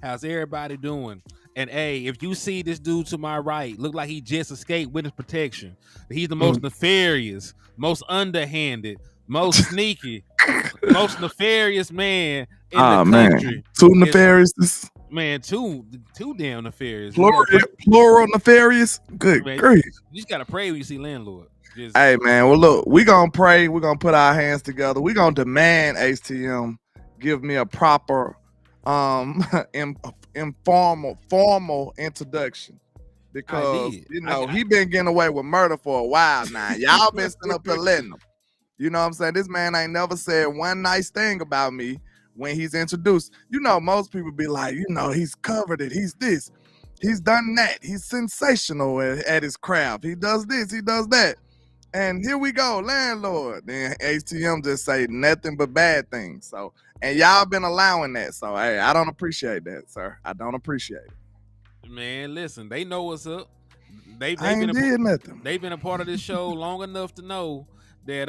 How's everybody doing? And hey, if you see this dude to my right, look like he just escaped witness protection. He's the most nefarious, most underhanded, most sneaky, most nefarious man in the Man, country. too Is nefarious. man too damn nefarious. You Plural, gotta pray, plural nefarious. Good man. grief. You just gotta pray when you see landlord. Just Hey man, well look, we gonna pray. We're gonna put our hands together. We're gonna demand HTM give me a proper formal introduction. I Because did. he been getting away with murder for a while now. Y'all been sitting up here letting him. You know what I'm saying? This man ain't never said one nice thing about me when he's introduced. Most people be like, he's covered it. He's this. He's done that. He's sensational at his craft. He does this. He does that. And here we go, landlord. Then HTM just say nothing but bad things. So, and y'all been allowing that. So, hey, I don't appreciate that, sir. I don't appreciate it. Man, listen, they know what's up. I ain't did nothing. They've been a part of this show long enough to know that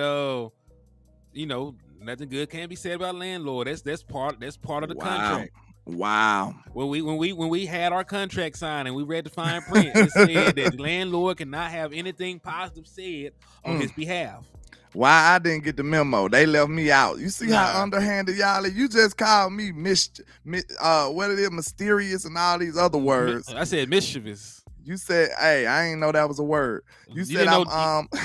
nothing good can be said about landlord. That's part of the contract. Wow. When we had our contract signed and we read the fine print, it said that the landlord cannot have anything positive said on his behalf. Why I didn't get the memo? They left me out. You see how underhanded y'all are? You just called me what it is, mysterious and all these other words. I said mischievous. You said, hey, I didn't know that was a word. You said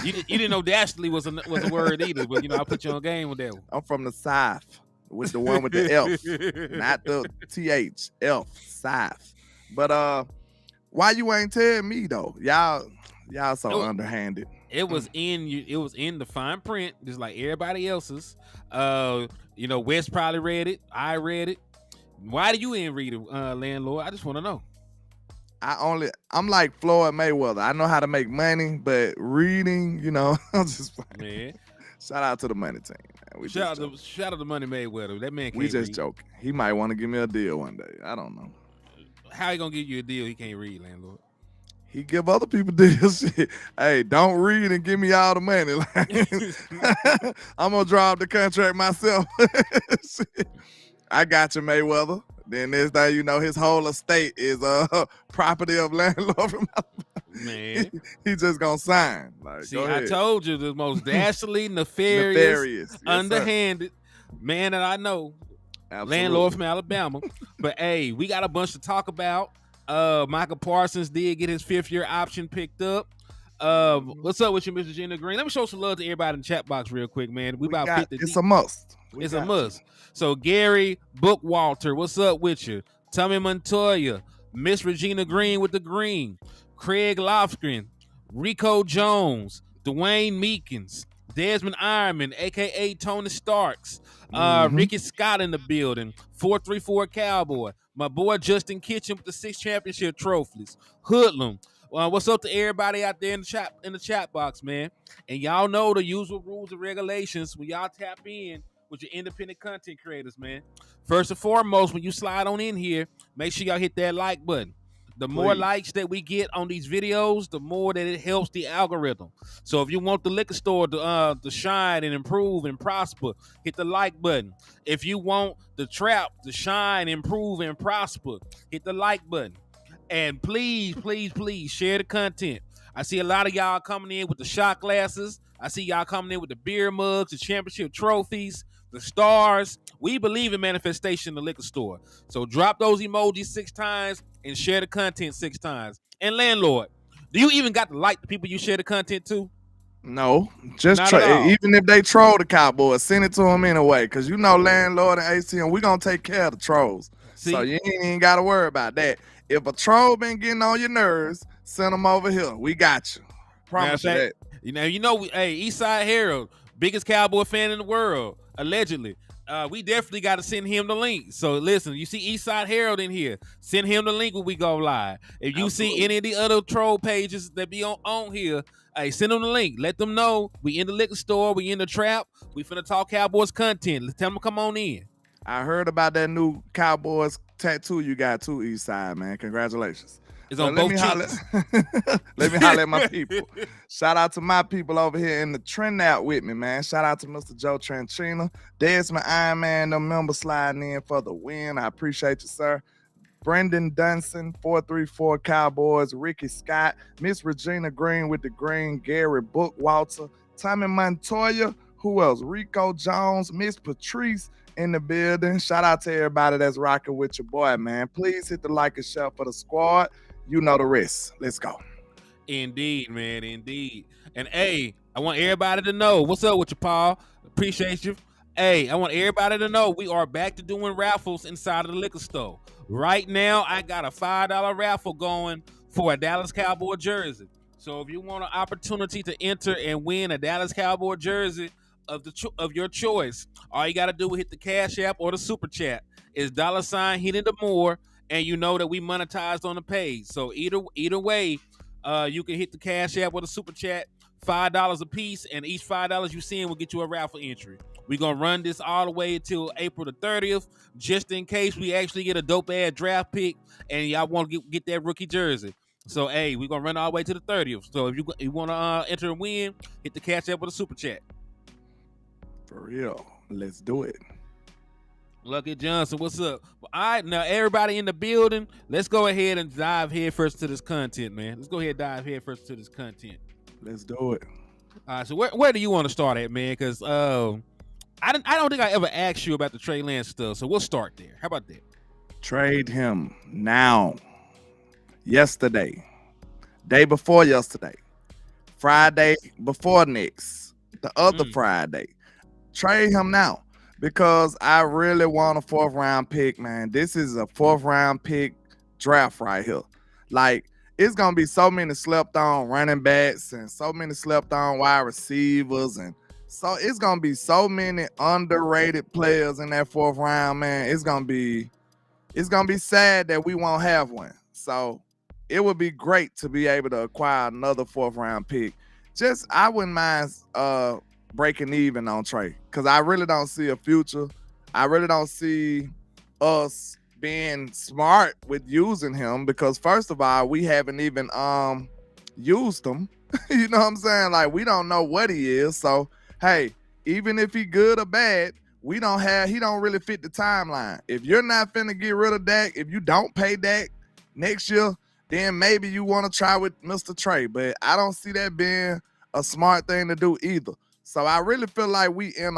you didn't know dastardly was a word either, but I put you on game with that one. I'm from the South. With the one with the F, not the TH, F, South. But why you ain't telling me though? Y'all so underhanded. It was in the fine print, just like everybody else's. Wes probably read it. I read it. Why do you ain't read it, landlord? I just want to know. I'm like Floyd Mayweather. I know how to make money, but reading, I'm just man. Shout out to the money team. Man. Shout out to Money Mayweather. That man can't We just read. joking. He might want to give me a deal one day. I don't know. How he gonna give you a deal he can't read, landlord? He give other people deals. Hey, don't read and give me all the money. I'm gonna draw up the contract myself. I got you, Mayweather. Then next thing you know, his whole estate is property of landlord. Man, he just gonna sign. See, I told you the most dastardly, nefarious, underhanded man that I know. Absolutely. Landlord from Alabama. But hey, we got a bunch to talk about. Micah Parsons did get his 5th-year option picked up. What's up with you, Mr. Gina Green? Let me show some love to everybody in the chat box real quick, man. We about 50. It's a must. It's a must. So Gary Bookwalter, what's up with you? Tommy Montoya, Miss Regina Green with the green, Craig Lofgren, Rico Jones, Dwayne Meekins, Desmond Ironman, aka Tony Starks, Ricky Scott in the building, 434 Cowboy, my boy Justin Kitchen with the 6 championship trophies, Hoodlum. What's up to everybody out there in the chat box, man? And y'all know the usual rules and regulations when y'all tap in with your independent content creators, man. First and foremost, when you slide on in here, make sure y'all hit that like button. The more likes that we get on these videos, the more that it helps the algorithm. So if you want the liquor store to shine and improve and prosper, hit the like button. If you want the trap to shine, improve, and prosper, hit the like button. And please, please, please share the content. I see a lot of y'all coming in with the shot glasses. I see y'all coming in with the beer mugs, the championship trophies, the stars. We believe in manifestation in the liquor store. So drop those emojis 6 times and share the content 6 times. And landlord, do you even got to like the people you share the content to? No, just even if they troll the Cowboys, send it to them anyway. Because landlord and ACM, we gonna take care of the trolls. See? So you ain't even got to worry about that. If a troll been getting on your nerves, send them over here. We got you. Promise you that. Eastside Herald, biggest Cowboy fan in the world, allegedly. We definitely got to send him the link. So listen, you see Eastside Herald in here, send him the link when we go live. If you see any of the other troll pages that be on here, hey, send them the link. Let them know we in the liquor store, we in the trap, we finna talk Cowboys content. Let's tell them to come on in. I heard about that new Cowboys tattoo you got too, Eastside, man. Congratulations. It's on both cheeks. Let me holler at my people. Shout out to my people over here in the trend out with me, man. Shout out to Mr. Joe Tranchina. Desmond Iron Man, the member sliding in for the win. I appreciate you, sir. Brendan Dunson, 434 Cowboys, Ricky Scott, Miss Regina Green with the green, Gary Bookwalter, Tommy Montoya, who else? Rico Jones, Miss Patrice in the building. Shout out to everybody that's rocking with your boy, man. Please hit the like and share for the squad. You know the rest. Let's go. Indeed, man, indeed. And hey, I want everybody to know what's up with you, Paul. Appreciate you. Hey, I want everybody to know we are back to doing raffles inside of the liquor store. Right now, I got a $5 raffle going for a Dallas Cowboy jersey. So if you want an opportunity to enter and win a Dallas Cowboy jersey of your choice, all you got to do is hit the Cash App or the Super Chat. It's $ hitting the more, and you know that we monetized on the page. So either way, you can hit the Cash App or the Super Chat, $5 a piece, and each $5 you send will get you a raffle entry. We're going to run this all the way until April the 30th, just in case we actually get a dope-ass draft pick and y'all want to get that rookie jersey. So, hey, we're going to run all the way to the 30th. So, if you want to enter and win, hit the Cash App or the Super Chat. For real. Let's do it. Lucky Johnson, what's up? All right, now everybody in the building, let's go ahead and dive head first to this content, man. Let's go ahead and dive head first to this content. Let's do it. All right, so where do you want to start at, man? Because I don't think I ever asked you about the Trey Lance stuff, so we'll start there. How about that? Trade him now. Yesterday. Day before yesterday. Friday before next. The other Friday. Trade him now. Because I really want a 4th round pick, man. This is a 4th round pick draft right here. Like, it's going to be so many slept on running backs and so many slept on wide receivers. And so it's going to be so many underrated players in that 4th round, man. It's going to be sad that we won't have one. So it would be great to be able to acquire another 4th round pick. I wouldn't mind breaking even on Trey, because I really don't see a future. I really don't see us being smart with using him, because first of all, we haven't even used him. You know what I'm saying? Like, we don't know what he is. So hey, even if he good or bad, he don't really fit the timeline. If you're not finna get rid of Dak, if you don't pay Dak next year, then maybe you want to try with Mr. Trey. But I don't see that being a smart thing to do either. So I really feel like we in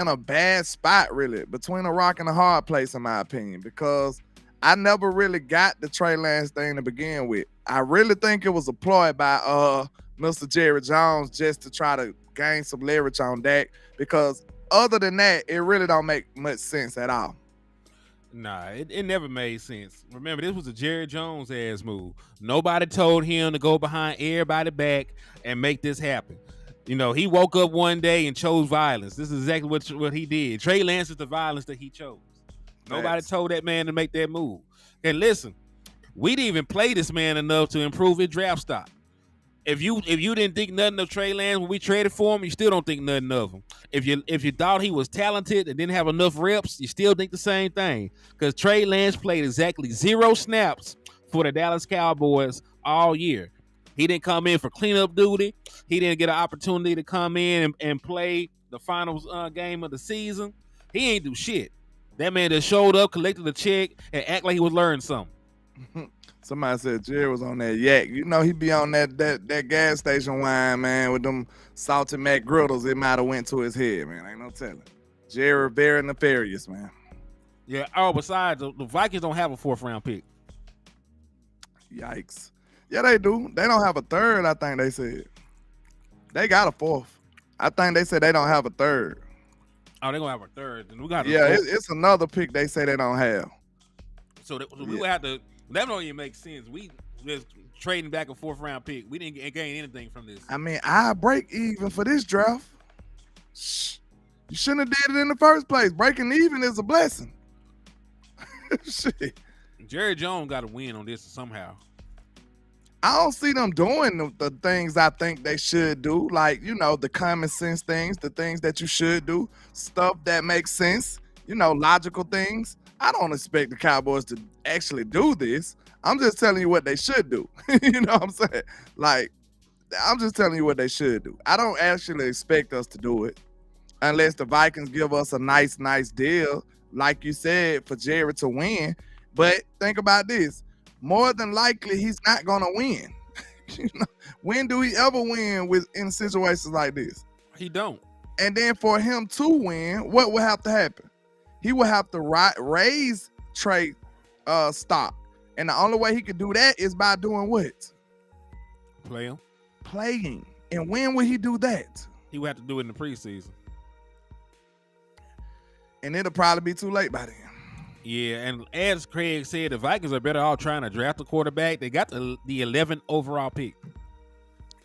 a bad spot, really, between a rock and a hard place, in my opinion, because I never really got the Trey Lance thing to begin with. I really think it was a ploy by Mr. Jerry Jones just to try to gain some leverage on Dak, because other than that, it really don't make much sense at all. Nah, it never made sense. Remember, this was a Jerry Jones ass move. Nobody told him to go behind everybody back and make this happen. You know, he woke up one day and chose violence. This is exactly what he did. Trey Lance is the violence that he chose. Nobody told that man to make that move. And listen, we didn't even play this man enough to improve his draft stock. If you didn't think nothing of Trey Lance when we traded for him, you still don't think nothing of him. If you thought he was talented and didn't have enough reps, you still think the same thing. Because Trey Lance played exactly 0 snaps for the Dallas Cowboys all year. He didn't come in for cleanup duty. He didn't get an opportunity to come in and play the final game of the season. He ain't do shit. That man just showed up, collected a check, and act like he was learning something. Somebody said Jerry was on that yak. You know, he be on that gas station wine, man, with them salty Mac griddles. It might have went to his head, man. Ain't no telling. Jerry very nefarious, man. Yeah. Oh, besides, the Vikings don't have a 4th round pick. Yikes. Yeah, they do. They don't have a 3rd, I think they said. They got a 4th. I think they said they don't have a 3rd. Oh, they're going to have a 3rd. Then we got it's another pick they say they don't have. So we would have to, that don't even make sense. We just trading back a 4th round pick. We didn't gain anything from this. I mean, I break even for this draft. Shh. You shouldn't have did it in the first place. Breaking even is a blessing. Shit. Jerry Jones got to win on this somehow. I don't see them doing the things I think they should do. Like, you know, the common sense things, the things that you should do, stuff that makes sense, you know, logical things. I don't expect the Cowboys to actually do this. I'm just telling you what they should do. You know what I'm saying? Like, I'm just telling you what they should do. I don't actually expect us to do it unless the Vikings give us a nice deal, like you said, for Jerry to win. But think about this. More than likely, he's not going to win. When do he ever win in situations like this? He don't. And then for him to win, what will have to happen? He will have to raise Trey stock. And the only way he could do that is by doing what? Play him. Playing. And when will he do that? He would have to do it in the preseason. And it'll probably be too late by then. Yeah, and as Craig said, the Vikings are better off trying to draft a quarterback. They got the 11th overall pick.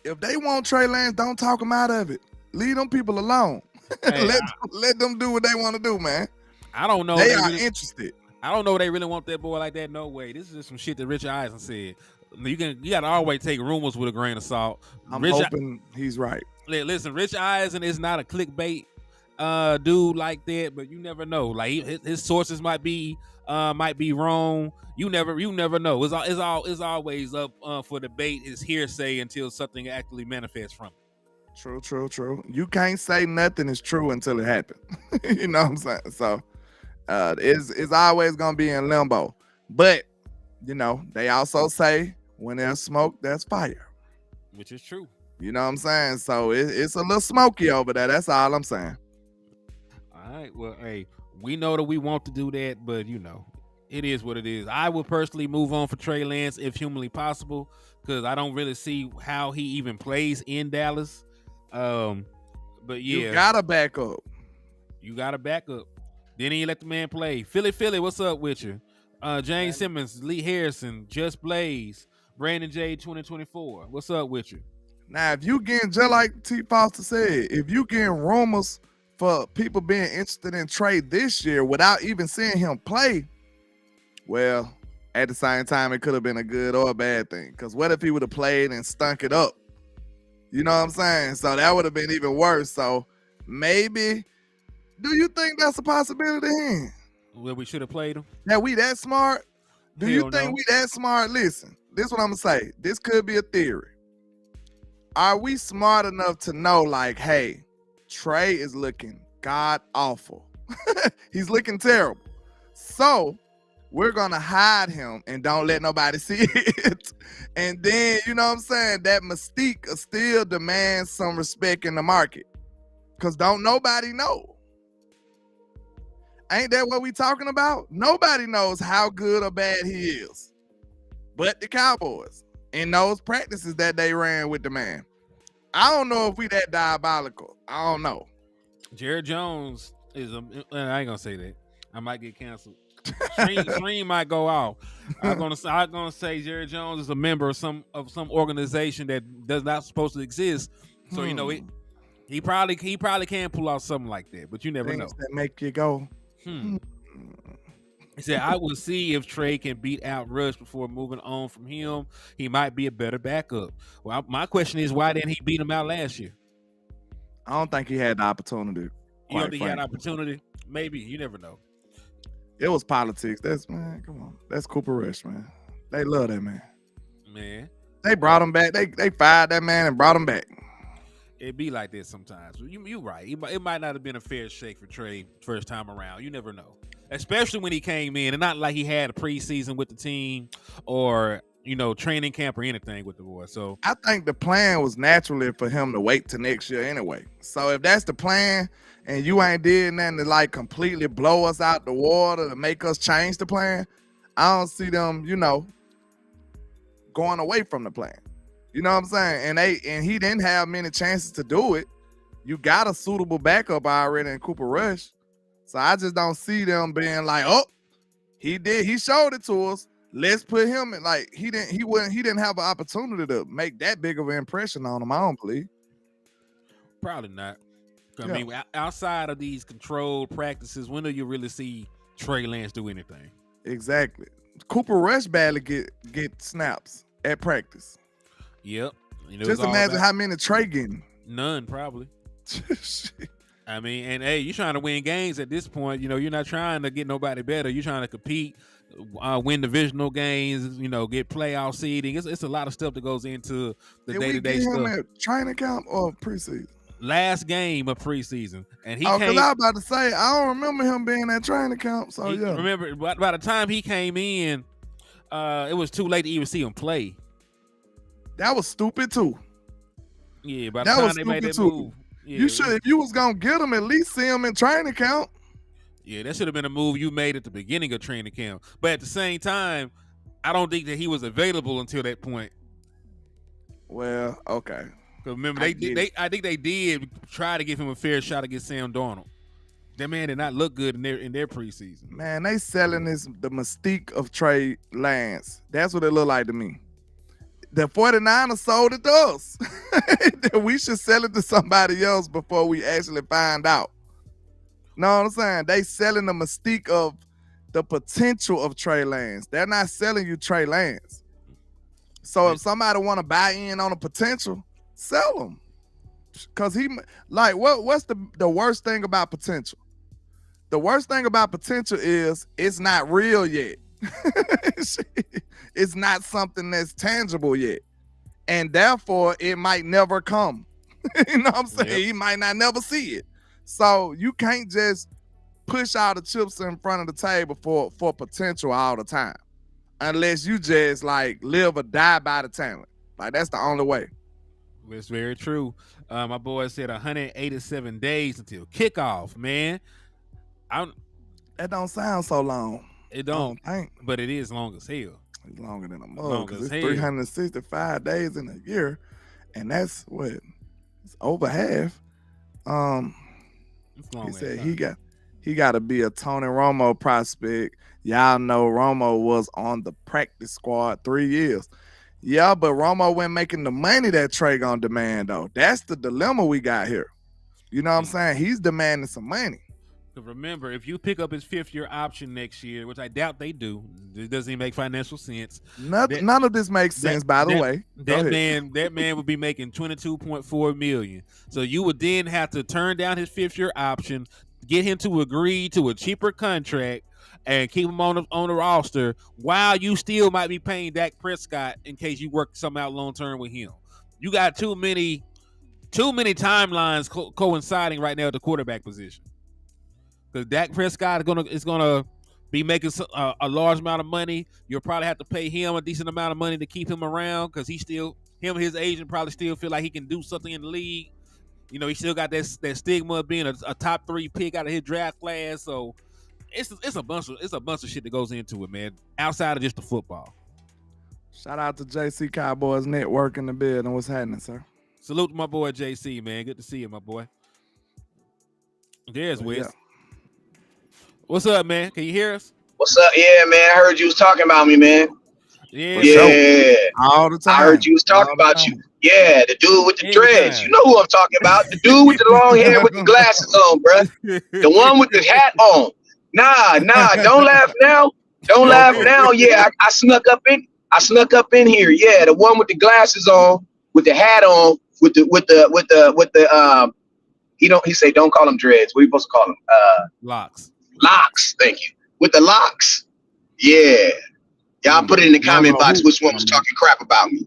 If they want Trey Lance, don't talk them out of it. Leave them people alone. Hey, let them do what they want to do, man. I don't know. They are interested. I don't know if they really want that boy like that. No way. This is just some shit that Rich Eisen said. You got to always take rumors with a grain of salt. I'm hoping he's right. Listen, Rich Eisen is not a clickbait dude like that, but you never know. Like his sources might be wrong. You never know. It's always up for debate. It's hearsay until something actually manifests from it. True. You can't say nothing is true until it happens. You know what I'm saying? So it's always gonna be in limbo. But they also say when there's smoke, there's fire. Which is true. You know what I'm saying? So it's a little smoky over there. That's all I'm saying. All right. Well, hey, we know that we want to do that, but it is what it is. I would personally move on for Trey Lance if humanly possible, because I don't really see how he even plays in Dallas. But yeah, you gotta back up. Then he let the man play. Philly, what's up with you? James Simmons, Lee Harrison, Just Blaze, Brandon J 2024. What's up with you? Now, if you getting, just like T. Foster said, if you getting rumors for people being interested in Trey this year without even seeing him play, well, at the same time, it could have been a good or a bad thing. Because what if he would have played and stunk it up? You know what I'm saying? So that would have been even worse. So maybe, do you think that's a possibility here? Well, we should have played him. That we that smart? Do you think we that smart? Listen, this is what I'm going to say. This could be a theory. Are we smart enough to know, like, hey, Trey is looking god awful. He's looking terrible. So we're going to hide him and don't let nobody see it. And then, you know what I'm saying, that mystique still demands some respect in the market. Because don't nobody know. Ain't that what we talking about? Nobody knows how good or bad he is. But the Cowboys in those practices that they ran with the man. I don't know if we that diabolical. I don't know. Jared Jones is I ain't gonna say that. I might get canceled. Stream might go off. I'm gonna say Jared Jones is a member of some organization that does not supposed to exist. So he probably can pull out something like that, but you never know. That make you go. He said, I will see if Trey can beat out Rush before moving on from him. He might be a better backup. Well, my question is, why didn't he beat him out last year? I don't think he had the opportunity. You don't think he had an opportunity? Maybe. You never know. It was politics. Man, come on. That's Cooper Rush, man. They love that man. Man. They brought him back. They fired that man and brought him back. It be like this sometimes. You're right. It might not have been a fair shake for Trey first time around. You never know. Especially when he came in and not like he had a preseason with the team or, training camp or anything with the boy. So I think the plan was naturally for him to wait till next year anyway. So if that's the plan and you ain't did nothing to like completely blow us out the water to make us change the plan, I don't see them, going away from the plan. You know what I'm saying? And he didn't have many chances to do it. You got a suitable backup already in Cooper Rush. So I just don't see them being like, oh, he showed it to us. Let's put him in. Like he didn't have an opportunity to make that big of an impression on him, I don't believe. Probably not. I mean, outside of these controlled practices, when do you really see Trey Lance do anything? Exactly. Cooper Rush badly get snaps at practice. Yep. Just imagine how many Trey getting. None, probably. I mean, and hey, you're trying to win games at this point. You're not trying to get nobody better. You're trying to compete, win divisional games, get playoff seeding. It's a lot of stuff that goes into the day-to-day stuff. Did him at training camp or preseason? last game of preseason, and he because came. I was about to say I don't remember him being at training camp. So yeah, Remember, by the time he came in, it was too late to even see him play. that was stupid too. Yeah, by the That time was they made stupid that too. move, yeah, You should, if you was gonna get him, at least see him in training camp. Yeah, that should have been a move you made at the beginning of training camp. But at the same time, I don't think that he was available until that point. Well, okay. Because remember, I think they did try to give him a fair shot against Sam Darnold. That man did not look good in their preseason. Man, they selling the mystique of Trey Lance. That's what it looked like to me. The 49ers sold it to us. We should sell it to somebody else before we actually find out. Know what I'm saying? They selling the mystique of the potential of Trey Lance. They're not selling you Trey Lance. So if somebody want to buy in on the potential, sell him. Because he, like, what's the worst thing about potential? The worst thing about potential is it's not real yet. It's not something that's tangible yet. And therefore, it might never come. You know what I'm saying? Yep. He might not never see it. So you can't just push all the chips in front of the table for potential all the time. Unless you just, like, live or die by the talent. Like, that's the only way. It's very true. My boy said 187 days until kickoff, man. That don't sound so long. It don't, but it is long as hell. It's longer than a month because it's 365 days in a year, and that's what it's over half. He said he got to be a Tony Romo prospect. Y'all know Romo was on the practice squad 3 years. Yeah, but Romo wasn't making the money that Trey gonna demand though. That's the dilemma we got here. You know what I'm saying? He's demanding some money. Remember, if you pick up his 5th-year option next year, which I doubt they do, it doesn't even make financial sense. None of this makes sense, by the way. That man would be making $22.4 million. So you would then have to turn down his 5th-year option, get him to agree to a cheaper contract, and keep him on the roster while you still might be paying Dak Prescott in case you work something out long term with him. You got too many timelines coinciding right now at the quarterback position. Because Dak Prescott is gonna be making a large amount of money. You'll probably have to pay him a decent amount of money to keep him around because him and his agent probably still feel like he can do something in the league. You know, he still got that stigma of being a top 3 pick out of his draft class. So it's a bunch of shit that goes into it, man. Outside of just the football. Shout out to JC Cowboys Network in the building. What's happening, sir? Salute to my boy JC, man. Good to see you, my boy. There's Wes. Yeah. What's up, man? Can you hear us? What's up? Yeah, man. I heard you was talking about me, man. Yeah. All the time. I heard you was talking about you. Yeah, the dude with the dreads. You know who I'm talking about. The dude with the long hair with the glasses on, bruh. The one with the hat on. Nah. Don't laugh now. Don't laugh now. Yeah, I snuck up in here. Yeah, the one with the glasses on, with the hat on, with the he say don't call them dreads. What are you supposed to call them? Locks. Locks, thank you. With the locks. Yeah. Y'all put it in the comment box which one was talking crap about me.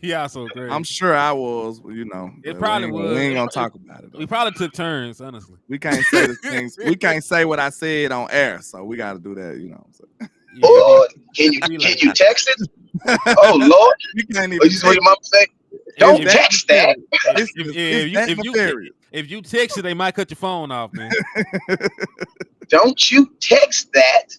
Yeah, so great. I'm sure I was, you know. It probably was. We ain't gonna talk about it. We probably took turns, honestly. We can't say the things. We can't say what I said on air, so we gotta do that, you know. So. Yeah, oh, can you text it? Oh Lord. You can't even what your mom say? Don't text that. If you text it, they might cut your phone off, man. Don't you text that.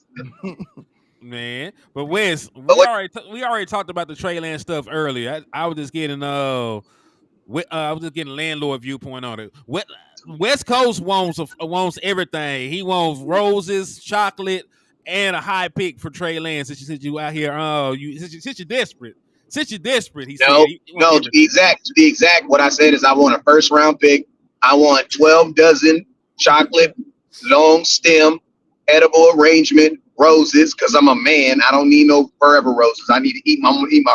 Man, but Wes, we already talked about the Trey Lance stuff earlier. I was just getting LandLord viewpoint on it. West Coast wants everything. He wants roses, chocolate, and a high pick for Trey Lance. Since you out here, since you're desperate. He said. No, to be exact, what I said is I want a 1st-round pick. I want 12 dozen chocolate, long stem, edible arrangement roses, because I'm a man. I don't need no forever roses. I need to eat my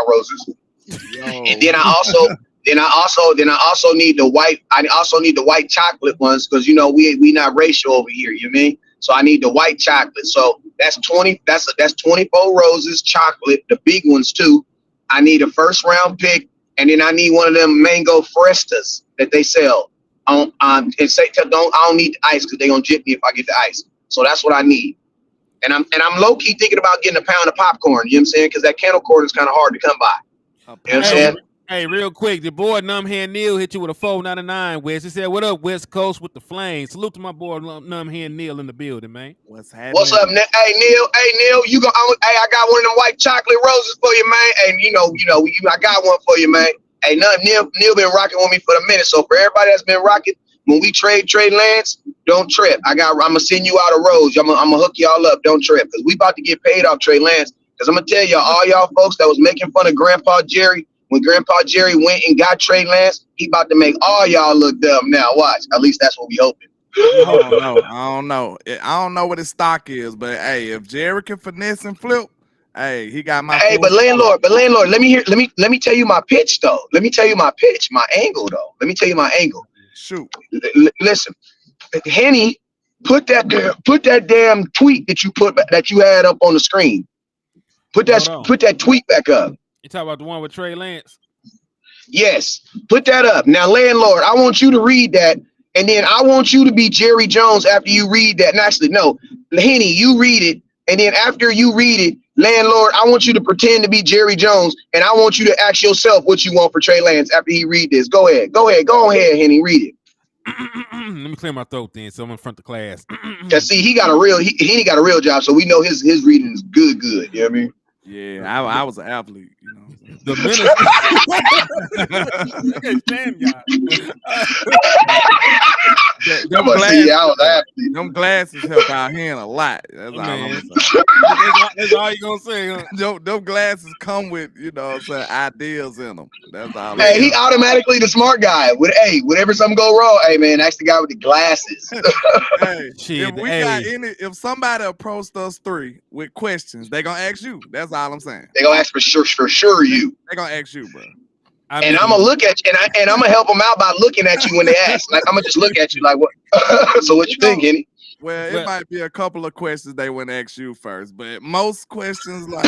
roses. Yo. And then I also need the white. I also need the white chocolate ones because you know we not racial over here. You mean? So I need the white chocolate. So that's 20. That's 24 roses, chocolate, the big ones too. I need a 1st-round pick, and then I need one of them mango frestas. that they sell and say I don't need the ice because they're gonna jip me if I get the ice. So that's what I need. And I'm low key thinking about getting a pound of popcorn. You know what I'm saying? Because that kennel corn is kind of hard to come by. You know what I'm saying? Hey, real quick, the boy Numbhead Neil hit you with a 499, West. He said, "What up, West Coast with the flames?" Salute to my boy Numbhead Neil in the building, man. What's happening? What's up, Hey Neil, you go. Hey, I got one of them white chocolate roses for you, man. And I got one for you, man. Hey, Neil been rocking with me for a minute. So for everybody that's been rocking, when we trade Trey Lance, don't trip. I'm gonna send you out a rose. I'm gonna hook y'all up. Don't trip, because we about to get paid off Trey Lance. Because I'm gonna tell y'all, all y'all folks that was making fun of Grandpa Jerry. When Grandpa Jerry went and got Trey Lance, he about to make all y'all look dumb now. Watch. At least that's what we hoping. I don't know. I don't know what his stock is, but hey, if Jerry can finesse and flip, hey, he got my. Hey, but landlord, let me tell you my pitch though. Let me tell you my pitch, my angle though. Let me tell you my angle. Shoot. Listen, Henny, put that damn tweet that you had up on the screen. Put that tweet back up. You talk about the one with Trey Lance? Yes, put that up. Now, landlord, I want you to read that, and then I want you to be Jerry Jones after you read that. And actually, no, Henny, you read it, and then after you read it, landlord, I want you to pretend to be Jerry Jones, and I want you to ask yourself what you want for Trey Lance after he read this. Go ahead, Henny, read it. Let me clear my throat then, so I'm in front of the class. Cause see, he got a real job, so we know his reading is good. You know what I mean? Yeah, I was an athlete, you know. The them glasses help our hand a lot. That's all I'm saying. That's all you gonna say, huh? Them glasses come with, ideas in them. That's all. Hey, he automatically the smart guy. Whenever something go wrong, hey man, that's the guy with the glasses. If somebody approached us three with questions, they gonna ask you. That's all I'm saying. They gonna ask for sure you. They gonna ask you, bro. And I'm gonna look at you, and I'm gonna help them out by looking at you when they ask. Like I'm gonna just look at you like, what? So what you think, Henny? Well, it might be a couple of questions they wouldn't ask you first, but most questions, like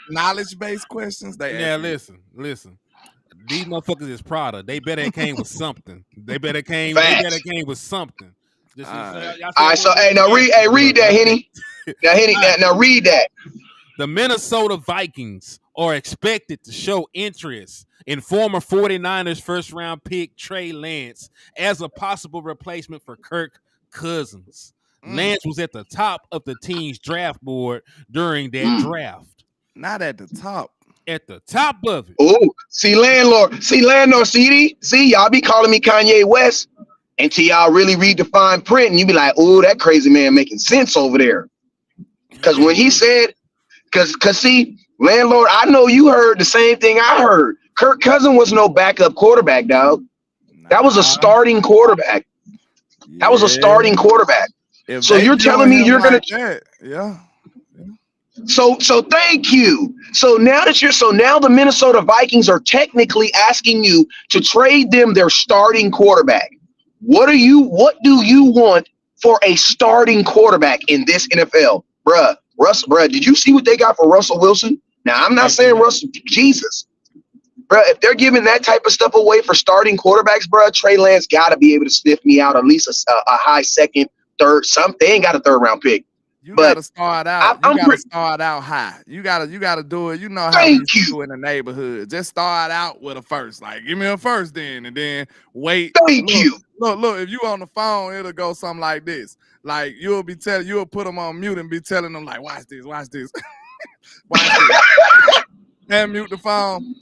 knowledge-based questions, they ask you. Listen. These motherfuckers is Prada. They better it came with something. They better came with something. All right, so read that, Henny. Now read that. The Minnesota Vikings are expected to show interest in former 49ers first-round pick Trey Lance as a possible replacement for Kirk Cousins. Lance was at the top of the team's draft board during that draft. Not at the top. At the top of it. Oh, see, landlord, see, y'all be calling me Kanye West until y'all really read the fine print, and you be like, oh, that crazy man making sense over there. Because when he said, because see, landlord, I know you heard the same thing I heard. Kirk Cousins was no backup quarterback, dog. That was a starting quarterback. That was a starting quarterback. So you're telling me you're gonna, yeah. So thank you. So now the Minnesota Vikings are technically asking you to trade them their starting quarterback. What do you want for a starting quarterback in this NFL? Bruh, did you see what they got for Russell Wilson? Now I'm not saying Russell, Jesus. Bruh, if they're giving that type of stuff away for starting quarterbacks, bruh, Trey Lance gotta be able to sniff me out at least a high second, third, something. They ain't got a third round pick. You gotta start out. Start out high. You gotta do it. You know how you do in the neighborhood. Just start out with a first. Like, give me a first then, and then wait. Thank you. Look. If you on the phone, it'll go something like this. Like you'll put them on mute and be telling them like, watch this, watch this. And mute the phone.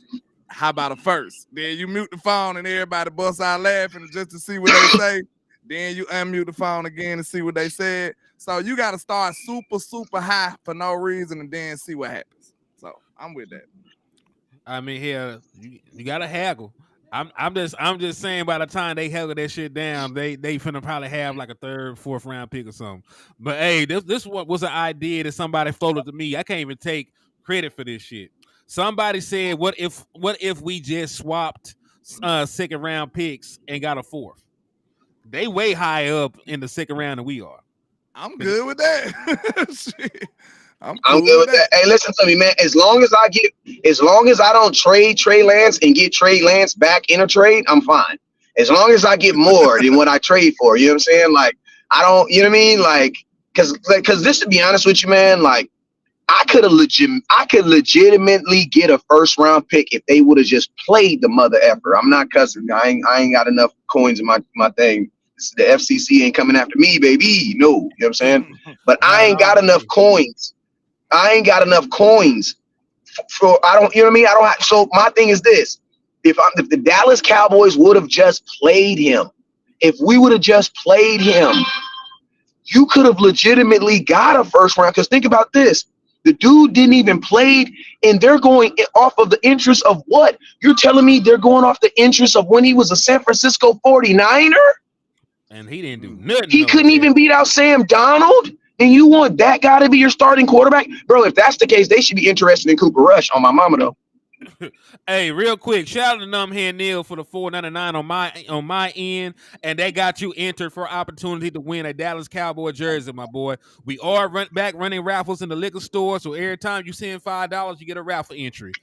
How about a first? Then you mute the phone and everybody busts out laughing just to see what they say. Then you unmute the phone again and see what they said. So you got to start super, super high for no reason and then see what happens. So I'm with that. I mean, here you got to haggle. I'm just saying by the time they haggle that shit down, they finna probably have like a third, fourth round pick or something. But hey, this was an idea that somebody floated to me. I can't even take credit for this shit. Somebody said, what if we just swapped second round picks and got a fourth? They way higher up in the second round than we are. I'm good with that. Shit. I'm good with that. Hey, listen to me, man. As long as I don't trade Trey Lance and get Trey Lance back in a trade, I'm fine. As long as I get more than what I trade for, you know what I'm saying? Like, I don't, you know what I mean? Like, because this, to be honest with you, man, like, I could legitimately get a first round pick if they would have just played the mother effer. I'm not cussing. I ain't got enough coins in my thing. The FCC ain't coming after me, baby. No, you know what I'm saying? But I ain't got enough coins. I ain't got enough coins for I don't, you know what I mean? I don't have, so my thing is this. If the Dallas Cowboys would have just played him, if we would have just played him, you could have legitimately got a first round. Because think about this. The dude didn't even play, and they're going off of the interest of what? You're telling me they're going off the interest of when he was a San Francisco 49er? And he didn't do nothing. He couldn't even beat out Sam Donald? And you want that guy to be your starting quarterback? Bro, if that's the case, they should be interested in Cooper Rush on my mama, though. Hey, real quick, shout out to Numhead Neil for the $4.99 on my end, and they got you entered for opportunity to win a Dallas Cowboy jersey, my boy. We are running raffles in the liquor store, so every time you send $5, you get a raffle entry.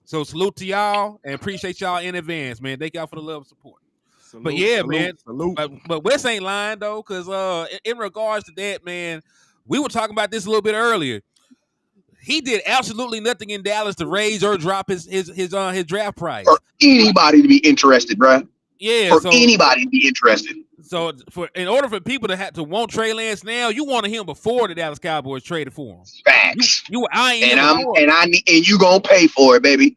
So salute to y'all and appreciate y'all in advance, man. Thank y'all for the love and support. Salute, but yeah, salute, man. Salute. But Wes ain't lying though, because in regards to that, man, we were talking about this a little bit earlier. He did absolutely nothing in Dallas to raise or drop his draft price. For anybody to be interested, bro. Yeah, for anybody to be interested. So in order for people to want Trey Lance now, you wanted him before the Dallas Cowboys traded for him. Facts. You and you gonna pay for it, baby.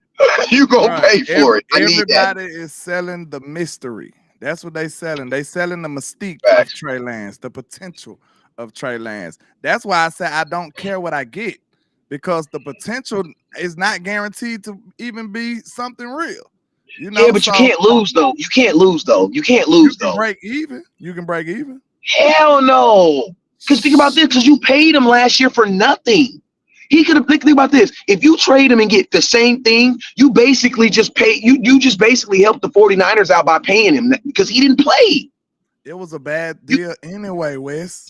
You gonna pay for it. Everybody is selling the mystery. That's what they selling. They selling the mystique of Trey Lance, the potential of Trey Lance. That's why I say I don't care what I get, because the potential is not guaranteed to even be something real. You know, yeah, but you can't lose though. You can break even. You can break even. Hell no. Because think about this. Because you paid him last year for nothing. He could have. Think about this. If you trade him and get the same thing, you basically just pay. You just basically helped the 49ers out by paying him because he didn't play. It was a bad deal anyway, Wes.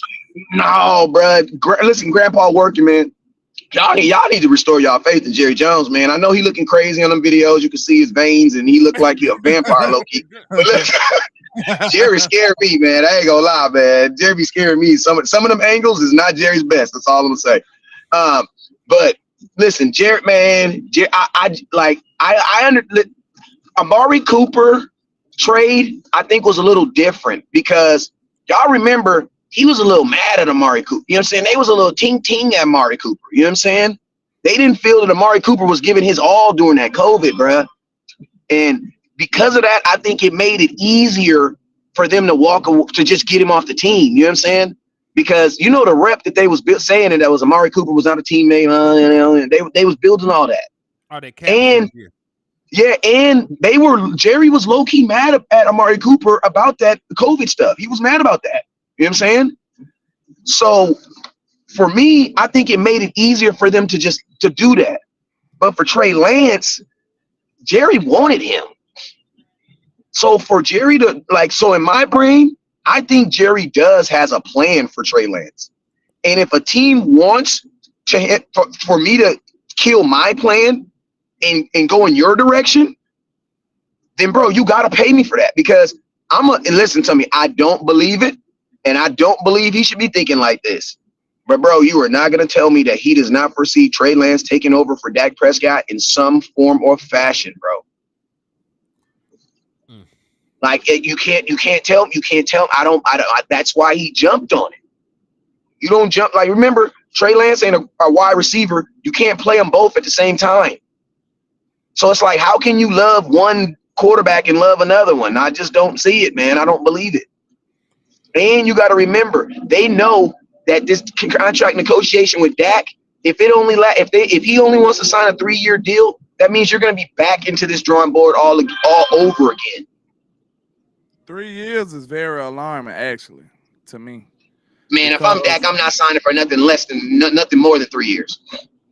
No, bro. Listen, Grandpa working, man. Y'all need to restore y'all faith in Jerry Jones, man. I know he looking crazy on them videos. You can see his veins, and he look like he a vampire, low-key. But listen, Jerry scared me, man. I ain't gonna lie, man. Jerry scared me. Some of them angles is not Jerry's best. That's all I'm gonna say. But listen, Jerry, man. Amari Cooper trade, I think, was a little different because y'all remember. He was a little mad at Amari Cooper. You know what I'm saying? They was a little ting at Amari Cooper. You know what I'm saying? They didn't feel that Amari Cooper was giving his all during that COVID, bruh. And because of that, I think it made it easier for them to just get him off the team. You know what I'm saying? Because you know the rep that they was saying that was Amari Cooper was not a teammate. They was building all that. And Jerry was low-key mad at Amari Cooper about that COVID stuff. He was mad about that. You know what I'm saying? So for me, I think it made it easier for them to do that. But for Trey Lance, Jerry wanted him. So for Jerry so in my brain, I think Jerry has a plan for Trey Lance. And if a team wants for me to kill my plan and go in your direction, then bro, you got to pay me for that, because and listen to me, I don't believe it. And I don't believe he should be thinking like this. But, bro, you are not going to tell me that he does not foresee Trey Lance taking over for Dak Prescott in some form or fashion, bro. Like, you can't tell him. That's why he jumped on it. You don't jump. Like, remember, Trey Lance ain't a wide receiver. You can't play them both at the same time. So it's like, how can you love one quarterback and love another one? I just don't see it, man. I don't believe it. And you got to remember, they know that this contract negotiation with Dak, if he only wants to sign a 3-year deal, that means you're going to be back into this drawing board all over again. 3 years is very alarming, actually, to me. Man, if I'm Dak, I'm not signing for nothing more than 3 years.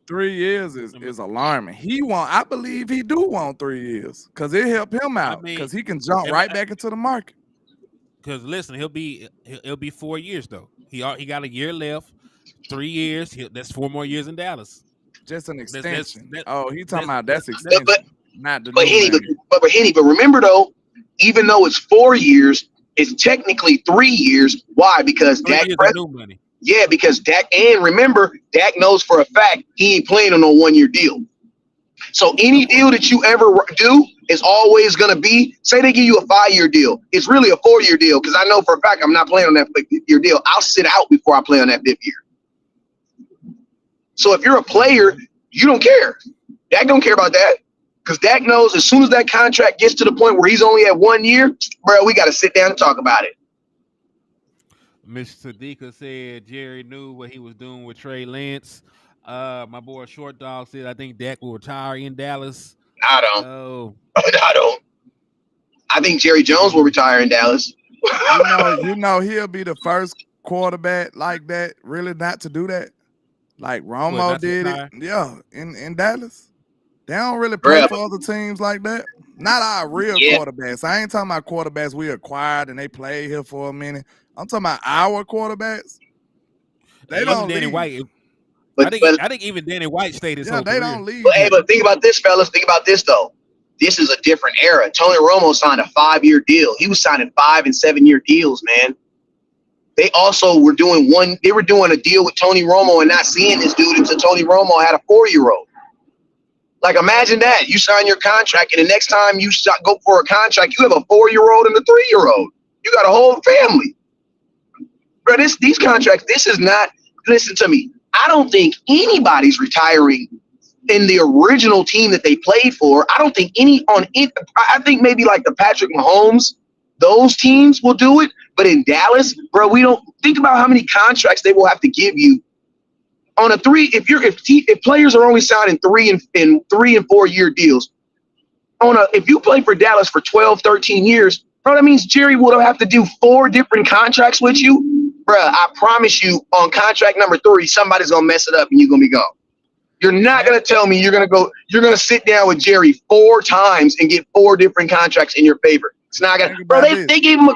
3 years is alarming. I believe he do want 3 years because it help him out because he can jump right back into the market. Because listen, he'll be 4 years though. He got a year left, 3 years. That's 4 more years in Dallas. Just an extension. He talking about that's extension, not the. But remember though, even though it's 4 years, it's technically 3 years. Why? Because 3 Dak years of new money. Yeah, because Dak, and remember, Dak knows for a fact he ain't playing on a 1-year deal. So any deal that you ever do is always going to be, say they give you a 5-year deal. It's really a 4-year deal because I know for a fact I'm not playing on that 5-year deal. I'll sit out before I play on that 5th year. So if you're a player, you don't care. Dak don't care about that because Dak knows as soon as that contract gets to the point where he's only at 1 year, bro, we got to sit down and talk about it. Miss Sadiqa said Jerry knew what he was doing with Trey Lance. My boy Short Dog said I think Dak will retire in Dallas. I don't. Oh, I don't. I think Jerry Jones will retire in Dallas. You know, he'll be the first quarterback like that, really not to do that. Like Romo did it. Yeah, in Dallas. They don't really play for other teams like that. Not our real quarterbacks. I ain't talking about quarterbacks we acquired and they played here for a minute. I'm talking about our quarterbacks. They don't Danny leave. White. I think even Danny White stayed his whole career. Don't leave. But think about this, fellas. Think about this though. This is a different era. Tony Romo signed a 5-year deal. He was signing 5- and 7-year deals, man. They also were doing a deal with Tony Romo and not seeing this dude until Tony Romo had a 4-year-old. Like, imagine that. You sign your contract, and the next time you go for a contract, you have a 4-year-old and a 3-year-old. You got a whole family. Bro, these contracts, this is not, listen to me. I don't think anybody's retiring in the original team that they played for. I don't think I think maybe like the Patrick Mahomes, those teams will do it. But in Dallas, bro, we don't think about how many contracts they will have to give you on a 3. If players are only signing 3 and 4-year deals, if you play for Dallas for 12, 13 years, bro, that means Jerry will have to do 4 different contracts with you. Bro, I promise you, on contract number 3, somebody's gonna mess it up and you're gonna be gone. You're not gonna tell me you're gonna sit down with Jerry 4 times and get 4 different contracts in your favor. It's not gonna, bro. They gave him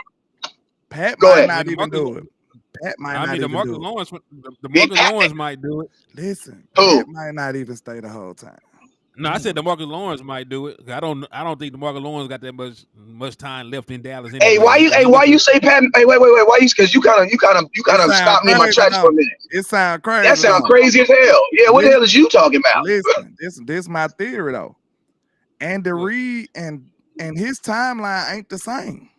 Pat might not even do it. Pat might not even do it. The Marcus Lawrence might do it. Listen, Pat might not even stay the whole time. No, I said DeMarcus Lawrence might do it. I don't think DeMarcus Lawrence got that much time left in Dallas. Anyway. Why you say Pat? Hey, wait. Why you? Because you kind of stopped me in my tracks for a minute. It sounds crazy. That sounds crazy as hell. Yeah, what the hell is you talking about? Listen, this is my theory though. Andy Reid and his timeline ain't the same.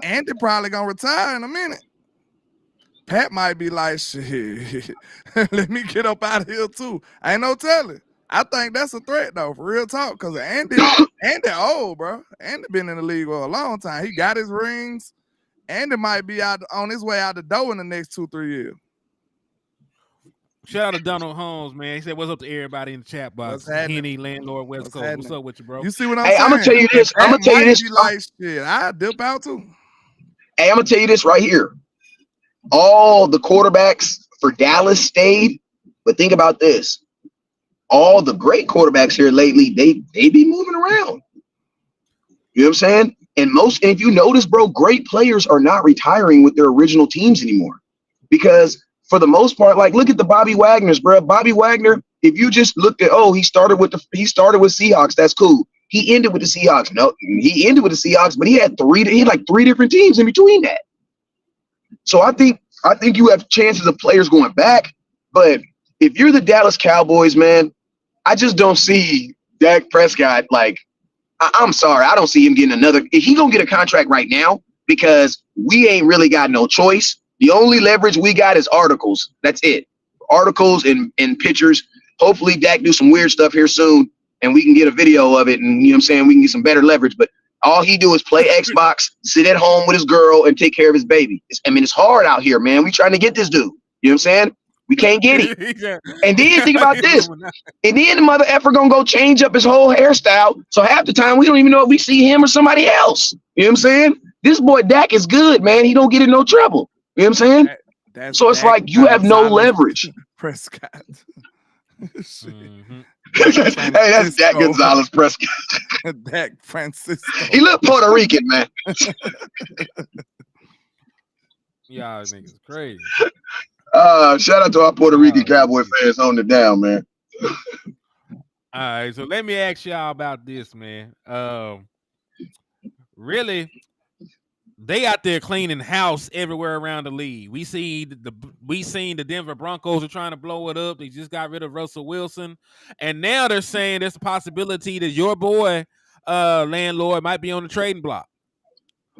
Andy probably gonna retire in a minute. Pat might be like, shit, let me get up out of here too. Ain't no telling. I think that's a threat though, for real talk. Cause Andy old, bro. Andy been in the league for a long time. He got his rings. Andy might be out on his way out the door in the next 2-3 years. Shout out to Donald Holmes, man. He said, "What's up to everybody in the chat box?" Henny, Landlord, West Coast. What's up with you, bro? You see what I'm saying? I'm gonna tell you this. Like, shit, I dip out too. Hey, I'm gonna tell you this right here. All the quarterbacks for Dallas stayed, but think about this. All the great quarterbacks here lately, they be moving around. You know what I'm saying? And if you notice, bro, great players are not retiring with their original teams anymore. Because for the most part, like, look at the Bobby Wagners, bro. Bobby Wagner, if you just looked at, he started with Seahawks, that's cool. He ended with the Seahawks. No, he ended with the Seahawks, but he had like 3 different teams in between that. So I think you have chances of players going back. But if you're the Dallas Cowboys, man, I just don't see Dak Prescott. Like, I'm sorry, I don't see him getting another. He gonna get a contract right now because we ain't really got no choice. The only leverage we got is articles. That's it. Articles and pictures. Hopefully Dak do some weird stuff here soon and we can get a video of it, and you know what I'm saying, we can get some better leverage. But all he do is play Xbox, sit at home with his girl, and take care of his baby. It's hard out here, man. We trying to get this dude. You know what I'm saying? We can't get him. And then think about this. And then the mother effer gonna go change up his whole hairstyle. So half the time we don't even know if we see him or somebody else. You know what I'm saying? This boy Dak is good, man. He don't get in no trouble. You know what I'm saying? So it's like you have no leverage. Prescott. Mm-hmm. Hey, that's Dak Gonzalez Prescott. Dak Francisco. He look Puerto Rican, man. Y'all niggas crazy. Shout out to our Puerto Rican Cowboy fans on the down, man. All right, so let me ask y'all about this, man. really, they out there cleaning house everywhere around the league. We seen the Denver Broncos are trying to blow it up. They just got rid of Russell Wilson, and now they're saying there's a possibility that your boy, LandLord, might be on the trading block.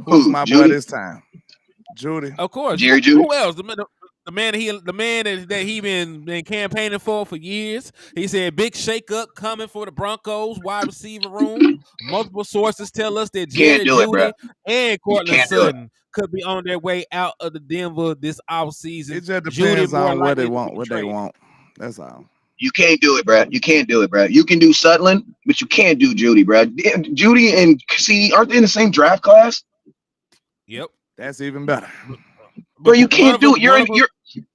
Who's my boy Jeudy? this time? Jeudy. Of course, Jerry Jeudy? who else? The man that he been campaigning for years. He said big shakeup coming for the Broncos wide receiver room. Multiple sources tell us that Jerry Can't do it, bro. Jeudy and Cortland Can't do it. Sutton could be on their way out of the Denver this offseason. It just Jeudy depends more on what likely they to want. be What they traded. want. That's all. You can't do it, bro. You can't do it, bro. You can do Sutherland, but you can't do Jeudy, bro. Jeudy and CD, aren't they in the same draft class? Yep. That's even better. Bro, you can't do it. You're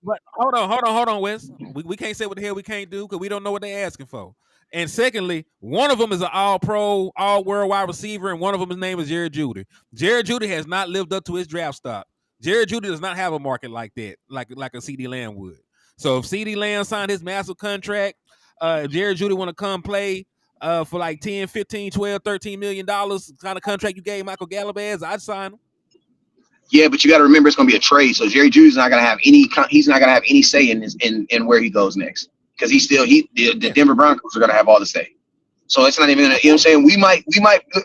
But hold on, Wes. We can't say what the hell we can't do because we don't know what they're asking for. And secondly, one of them is an all-pro, all-world wide receiver, and one of them, his name is Jerry Jeudy. Jerry Jeudy has not lived up to his draft stock. Jerry Jeudy does not have a market like that, like a CD Lamb would. So if CD Lamb signed his massive contract, Jerry Jeudy want to come play for like 10, 15, 12, $13 million kind of contract you gave Michael Gallup, I'd sign him. Yeah, but you got to remember it's going to be a trade. So Jerry Jeudy's not going to have any. He's not going to have any say in this in where he goes next because the Denver Broncos are going to have all the say. So it's not even. You know what I'm saying? We might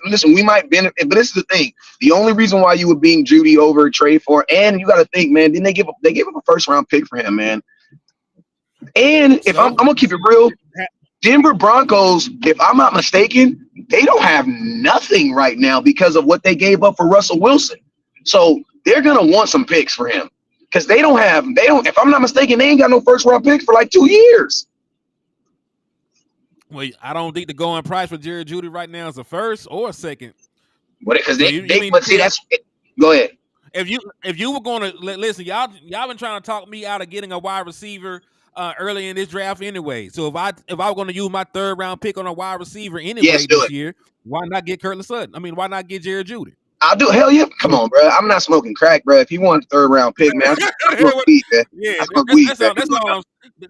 listen. We might benefit, but this is the thing. The only reason why you would bring Jeudy over trade for, and you got to think, man. Didn't they gave up a first round pick for him, man? And if I'm gonna keep it real, Denver Broncos, if I'm not mistaken, they don't have nothing right now because of what they gave up for Russell Wilson. So they're gonna want some picks for him because they don't. If I'm not mistaken, they ain't got no first round picks for like 2 years. Well, I don't think the going price for Jerry Jeudy right now is a first or a second. What? Because Go ahead. If you were going to listen, y'all been trying to talk me out of getting a wide receiver early in this draft anyway. So if I were going to use my third round pick on a wide receiver anyway this year, why not get Cortland Sutton? I mean, why not get Jerry Jeudy? I'll do. Hell yeah! Come on, bro. I'm not smoking crack, bro. If he wants a third round pick, man, I smoke weed, man. Yeah,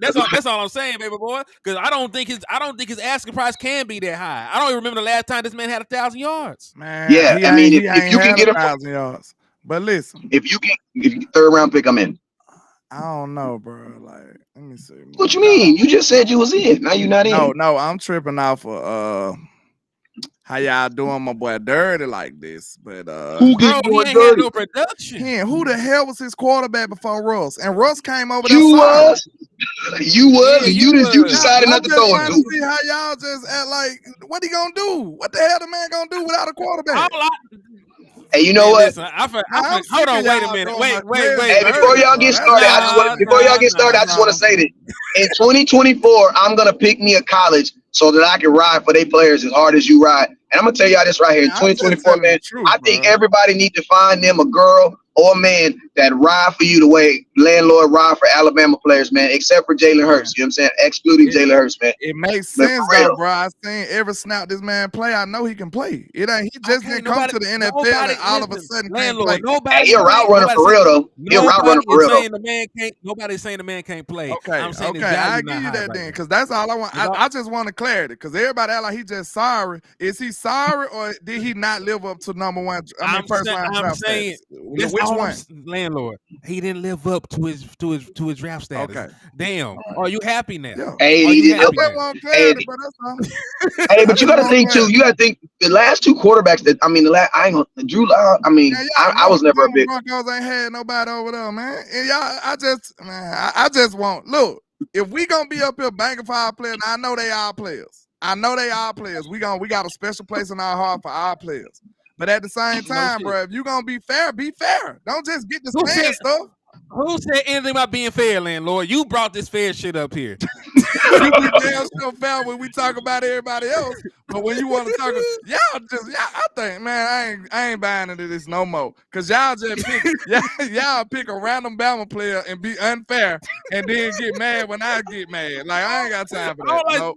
that's all I'm saying, baby boy. Because I don't think his asking price can be that high. I don't even remember the last time this man had 1,000 yards. Man, yeah, I mean, if you can get 1,000 yards, but listen, if you get third round pick, I'm in. I don't know, bro. Like, let me see. What you mean? You just said you was in. Now you're not in. No, I'm tripping off of how y'all doing my boy dirty like this. But who get he ain't had no production. Who the hell was his quarterback before Russ? And Russ came over there. You decided not to throw it. To see how y'all just act like, what he gonna do? What the hell the man gonna do without a quarterback? Hey, you know what? Listen, hold on, wait a minute. Wait. Hey, before y'all get started, I just want to say that in 2024, I'm gonna pick me a college so that I can ride for their players as hard as you ride. And I'm gonna tell y'all this right here in 2024, man. I think everybody need to find them a girl or a man that ride for you the way LandLord ride for Alabama players, man, except for Jalen Hurts. You know what I'm saying? Excluding Jalen Hurts, man. It makes sense, though, bro. I seen every snap this man play. I know he can play. He just didn't come to the NFL and all of a sudden can't play. He a route runner for real, though. He a route runner for real, though. Nobody's saying the man can't play. Okay, I give you that then, because that's all I want. I just want clarity, because everybody act like he just sorry. Is he sorry, or did he not live up to number one? First line draft status? Which one? LandLord, he didn't live up to his draft status. Okay, damn. Are you happy now? Yeah. Hey, but you got to think too. You got to think the last two quarterbacks that Drew. I was never a big. Broncos ain't had nobody over there, man. And y'all, I just want look. If we gonna be up here banking for our players, I know they are players. We got a special place in our heart for our players. But at the same time, bro, if you gonna be fair, be fair. Don't just get this fan stuff. Who said anything about being fair, LandLord? You brought this fair shit up here. You be damn so fair when we talk about everybody else, but when you want to talk, I think, man, I ain't buying into this no more. Cause y'all just pick a random Bama player and be unfair, and then get mad when I get mad. Like I ain't got time for that.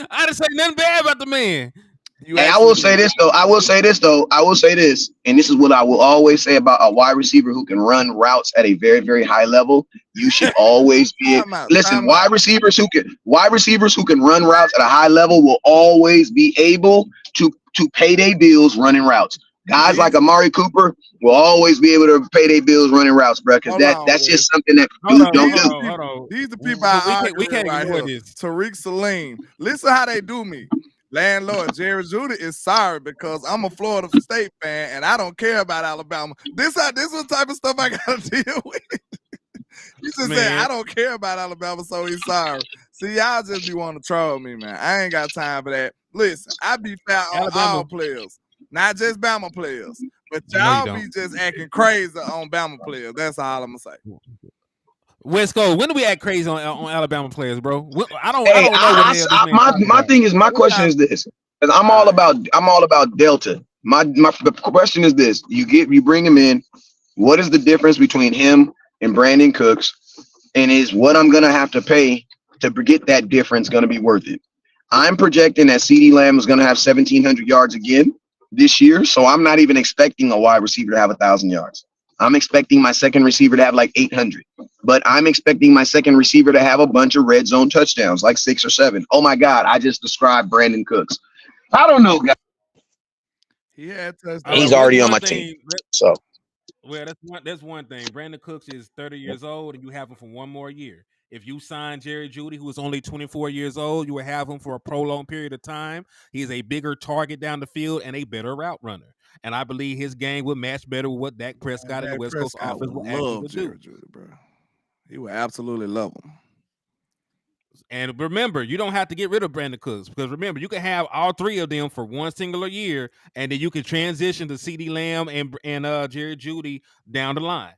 I didn't say nothing bad about the man. And I will say this though. And this is what I will always say about a wide receiver who can run routes at a very, very high level. You should always be wide receivers who can run routes at a high level will always be able to pay their bills running routes. Guys like Amari Cooper will always be able to pay their bills running routes, bro. Because that's just something that dudes don't do. Hold on. These the people we can't right ignore here. This. Tariq Salim. Listen how they do me. Landlord, Jerry Jeudy is sorry because I'm a Florida State fan and I don't care about Alabama. This what type of stuff I gotta deal with. You just said I don't care about Alabama, so he's sorry. See, y'all just be wanting to troll me, man. I ain't got time for that. Listen, I be foul on all players, not just Bama players. But y'all be just acting crazy on Bama players. That's all I'm gonna say. West Coast, when do we act crazy on Alabama players, bro? I don't know what the hell my question is this, because I'm all about Delta. The question is this: you bring him in. What is the difference between him and Brandon Cooks? And is what I'm gonna have to pay to get that difference gonna be worth it? I'm projecting that CeeDee Lamb is gonna have 1,700 yards again this year, so I'm not even expecting a wide receiver to have 1,000 yards. I'm expecting my second receiver to have like 800, but I'm expecting my second receiver to have a bunch of red zone touchdowns, like 6 or 7. Oh my God, I just described Brandon Cooks. I don't know, guys. He's already on my team. So, well, that's one thing. Brandon Cooks is 30 years old, and you have him for one more year. If you sign Jerry Jeudy, who is only 24 years old, you will have him for a prolonged period of time. He is a bigger target down the field and a better route runner. And I believe his game would match better with what Dak Prescott and the West Coast offense would actually do. Jeudy, bro. He would absolutely love him. And remember, you don't have to get rid of Brandon Cooks, because remember, you can have all three of them for one singular year, and then you can transition to CeeDee Lamb and Jerry Jeudy down the line.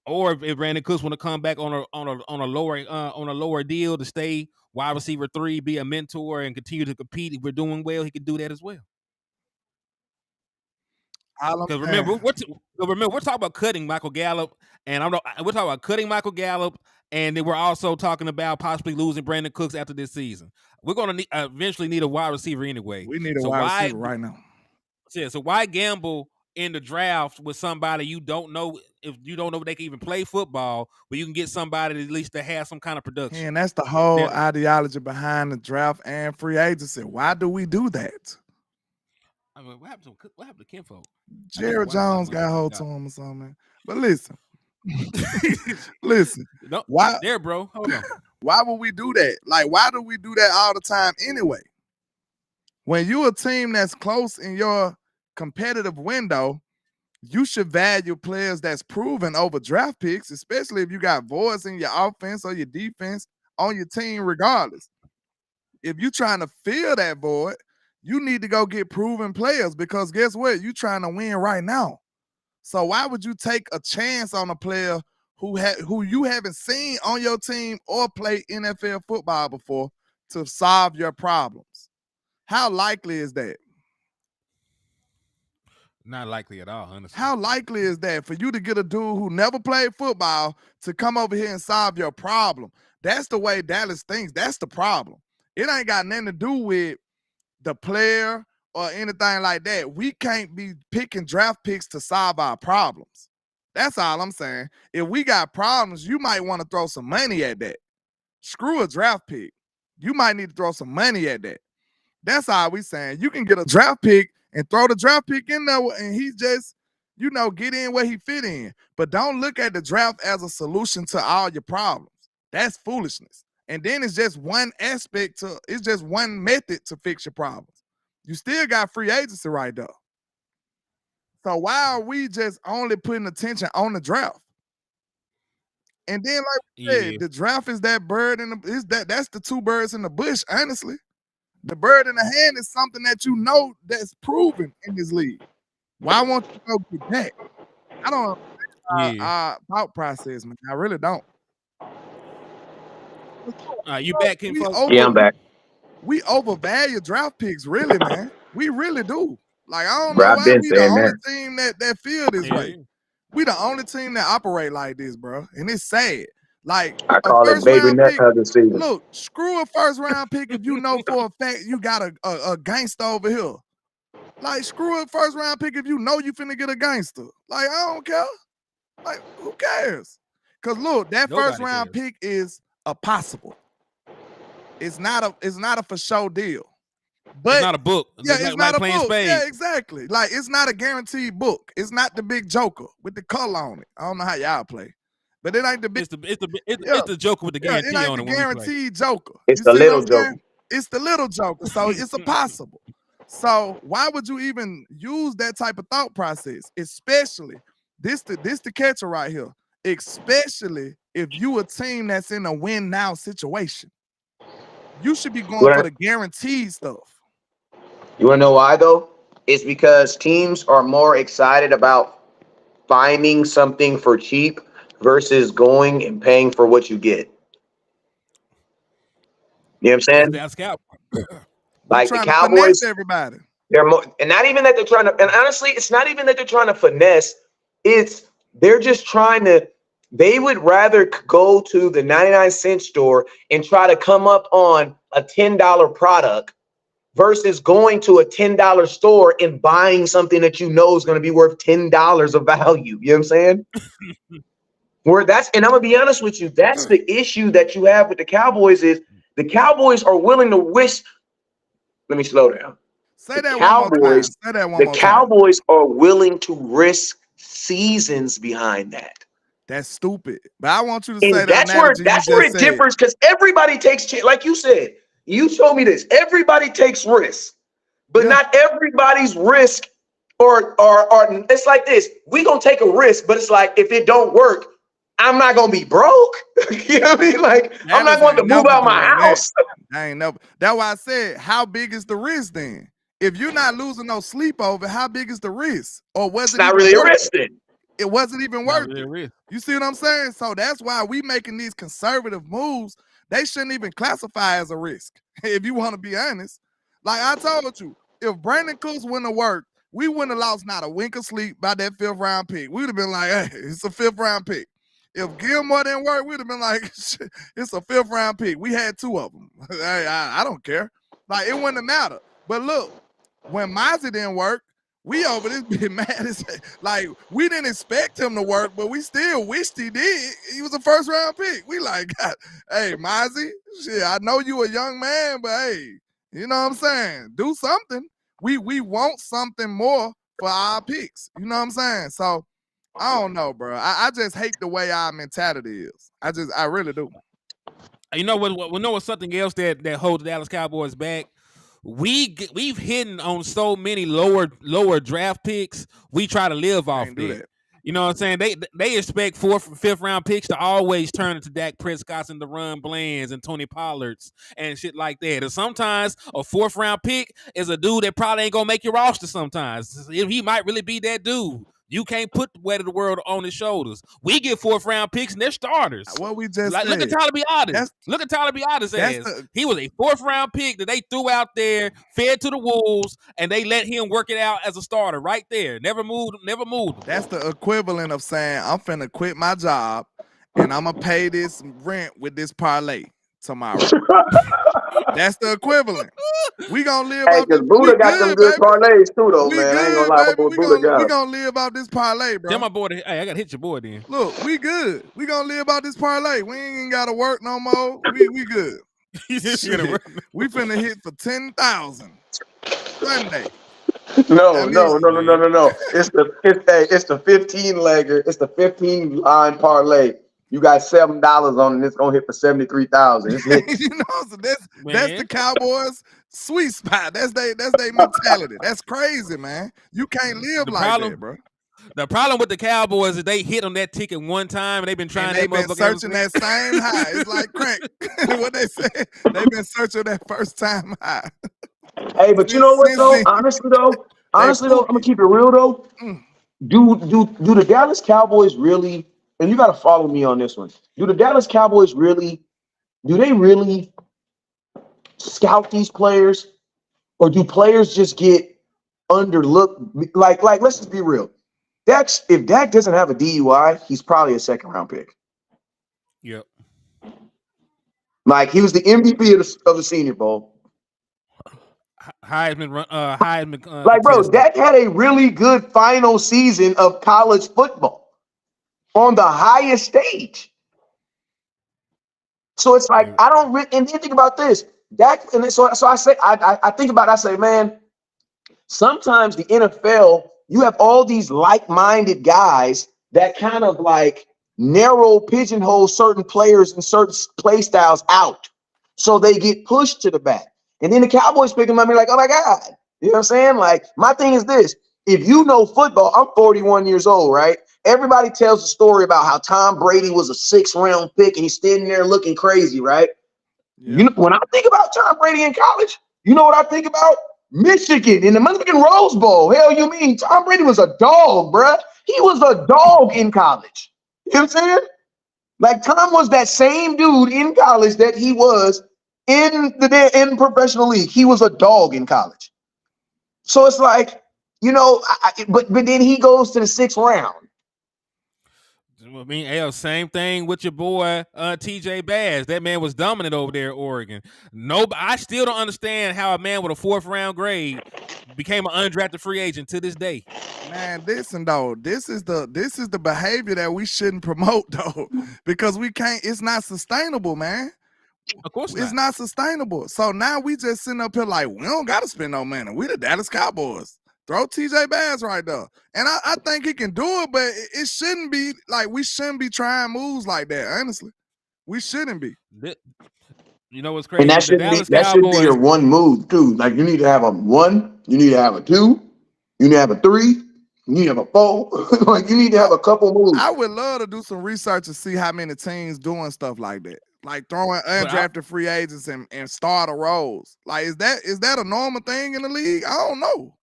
Or if Brandon Cooks want to come back on a lower deal to stay wide receiver 3, be a mentor, and continue to compete, if we're doing well, he can do that as well. Because remember, we're talking about cutting Michael Gallup, and we're talking about cutting Michael Gallup, and then we're also talking about possibly losing Brandon Cooks after this season. We're going to eventually need a wide receiver anyway. We need a wide receiver right now. Yeah, so why gamble in the draft with somebody you don't know if they can even play football, but you can get somebody at least to have some kind of production? And that's the whole ideology behind the draft and free agency. Why do we do that? I mean, what happened to Kinfolk? Jerry Jones got hold to him or something. But listen, no, why there, bro? Hold on. Why would we do that? Like, why do we do that all the time anyway? When you're a team that's close in your competitive window, you should value players that's proven over draft picks, especially if you got voids in your offense or your defense on your team, regardless. If you're trying to fill that void, you need to go get proven players, because guess what? You're trying to win right now. So why would you take a chance on a player who you haven't seen on your team or play NFL football before to solve your problems? How likely is that? Not likely at all, honestly. How likely is that for you to get a dude who never played football to come over here and solve your problem? That's the way Dallas thinks. That's the problem. It ain't got nothing to do with the player or anything like that. We can't be picking draft picks to solve our problems. That's all I'm saying. If we got problems, you might want to throw some money at that. Screw a draft pick. You might need to throw some money at that. That's all we saying. You can get a draft pick and throw the draft pick in there, and he just, get in where he fit in. But don't look at the draft as a solution to all your problems. That's foolishness. And then it's just one it's just one method to fix your problems. You still got free agency right there. So why are we just only putting attention on the draft? And then, like we said, the draft is that bird that's the two birds in the bush, honestly. The bird in the hand is something that that's proven in this league. Why won't you go get that? I don't know thought process, man. I really don't. You back, Kinfolk? Yeah, I'm back. We overvalue draft picks, really, man. We really do. Like, I don't know why we the only team that feel this way. We the only team that operate like this, bro. And it's sad. Like I a call it first baby round nut pick. hugger season. Look, screw a first round pick if you know for a fact you got a gangster over here. Like, screw a first round pick if you know you finna get a gangster. Like, I don't care. Like, who cares? Because look, that Nobody first round cares. pick is a possible. It's not a for show deal. But It's not a book. yeah, It's it's like not a playing book. spades. Yeah, exactly. Like, it's not a guaranteed book. It's not the big joker with the color on it. I don't know how y'all play, but it ain't the big. It's the joker with the Yeah, it guarantee ain't on the it when we play. guaranteed joker. It's You the see what little I'm saying? joker. It's the little joker. So it's a possible. So why would you even use that type of thought process? Especially this the catcher right here. Especially if you a team that's in a win now situation. You should be going for the guaranteed stuff. You want to know why, though? It's because teams are more excited about finding something for cheap versus going and paying for what you get. You know what I'm saying? That's Cowboys. We Like the trying to finesse Cowboys, everybody. they're more, and not even that they're trying to, and honestly, it's not even that they're trying to finesse. It's they're just trying to, they would rather go to the 99-cent store and try to come up on a $10 product versus going to a $10 store and buying something that you know is going to be worth $10 of value. You know what I'm saying? And I'm gonna be honest with you, that's the issue that you have with the Cowboys is the Cowboys are willing to risk. Let me slow down. Say that one more time. Say that one The more time. Cowboys are willing to risk seasons behind that. That's stupid. But I want you to say And the that's where analogy you just it said. differs because everybody takes, like you said, you told me this. Everybody takes risks, but not everybody's risk or it's like this. We gonna take a risk, but it's like if it don't work, I'm not gonna be broke. You know what I mean? Like I'm not going to move out my house. I ain't never. That's why I said, how big is the risk then? If you're not losing no sleep over, how big is the risk? Or was It's it not even really a worth risk it? then. It wasn't even Not worth really it. risk. You see what I'm saying? So that's why we making these conservative moves. They shouldn't even classify as a risk. If you want to be honest, like I told you, if Brandon Cooks wouldn't have worked, we wouldn't have lost not a wink of sleep by that 5th round pick. We'd have been like, hey, it's a 5th round pick. If Gilmore didn't work, we'd have been like, it's a 5th round pick. We had 2 of them. Hey, I don't care. Like, it wouldn't have mattered. But look, when Mozzie didn't work, we over this bit mad as like we didn't expect him to work, but we still wished he did. He was a 1st round pick. We like, God, hey, Mozzie, shit, I know you a young man, but hey, you know what I'm saying? Do something. We want something more for our picks. You know what I'm saying? So I don't know, bro. I just hate the way our mentality is. I really do. You know what? We know what's something else that holds the Dallas Cowboys back. We've hidden on so many lower draft picks. We try to live off that. You know what I'm saying? They expect 4th and 5th round picks to always turn into Dak Prescott's and the Run Blands and Tony Pollards and shit like that. And sometimes a 4th round pick is a dude that probably ain't gonna make your roster. Sometimes he might really be that dude. You can't put the weight of the world on his shoulders. We get 4th round picks and they're starters. What we just like, look at Tyler Biadasz. Look at Tyler Biadasz' ass. He was a 4th round pick that they threw out there, fed to the wolves, and they let him work it out as a starter right there. Never moved him. That's the equivalent of saying I'm finna quit my job and I'm gonna pay this rent with this parlay tomorrow. That's the equivalent. We gonna live Hey, off this. Buddha got some good parlays too, though, man. I ain't gonna lie about Buddha. We gonna live off this parlay, bro. Tell my boy, hey, I gotta hit your boy then. Look, we good. We gonna live off this parlay. We ain't gotta work no more. We good. We finna hit for 10,000 Sunday. No. It's the 15 legger. It's the 15 line parlay. You got $7 on it. And it's gonna hit for 73,000. It's hit. You know, so that's the Cowboys' sweet spot. That's their mentality. That's crazy, man. You can't live that, bro. The problem with the Cowboys is they hit on that ticket one time and they've been trying. They've been searching that same high. It's like crack. What they say? They've been searching that first time high. Hey, but you know what though? Honestly though, I'm gonna keep it real though. Do the Dallas Cowboys really? And you gotta follow me on this one. Do the Dallas Cowboys really? Do they really scout these players, or do players just get underlooked? Like let's just be real. If Dak doesn't have a DUI, he's probably a 2nd round pick. Yep. Like he was the MVP of the Senior Bowl. Heisman Like, bro, contestant. Dak had a really good final season of college football on the highest stage. So it's like I don't and then think about this. Dak, and so I say I think about it, I say, man, sometimes the NFL, you have all these like-minded guys that kind of like narrow pigeonhole certain players and certain play styles out. So they get pushed to the back. And then the Cowboys pick them up and be like, oh my God. You know what I'm saying? Like, my thing is this. If you know football, I'm 41 years old, right? Everybody tells the story about how Tom Brady was a 6th-round pick and he's standing there looking crazy, right? Yeah. You know, when I think about Tom Brady in college, you know what I think about? Michigan in the Michigan Rose Bowl. Hell, you mean Tom Brady was a dog, bruh? He was a dog in college. You know what I'm saying? Like Tom was that same dude in college that he was in professional league. He was a dog in college. So it's like, you know, but then he goes to the 6th round. I mean, hell, same thing with your boy TJ Bass. That man was dominant over there at Oregon. I still don't understand how a man with a 4th-round grade became an undrafted free agent to this day. Man, listen though, this is the behavior that we shouldn't promote though, because we can't. It's not sustainable, man. Of course It's not sustainable. So now we just sitting up here like we don't gotta spend no money. We the Dallas Cowboys. Throw TJ Bass right there. And I think he can do it, but it shouldn't be like we shouldn't be trying moves like that, honestly. We shouldn't be. You know what's crazy? And that shouldn't be your one move, too. Like you need to have a 1, you need to have a 2, you need to have a 3, you need to have a 4. Like you need to have a couple moves. I would love to do some research and see how many teams doing stuff like that. Like throwing undrafted free agents and starter roles. Like, is that a normal thing in the league? I don't know.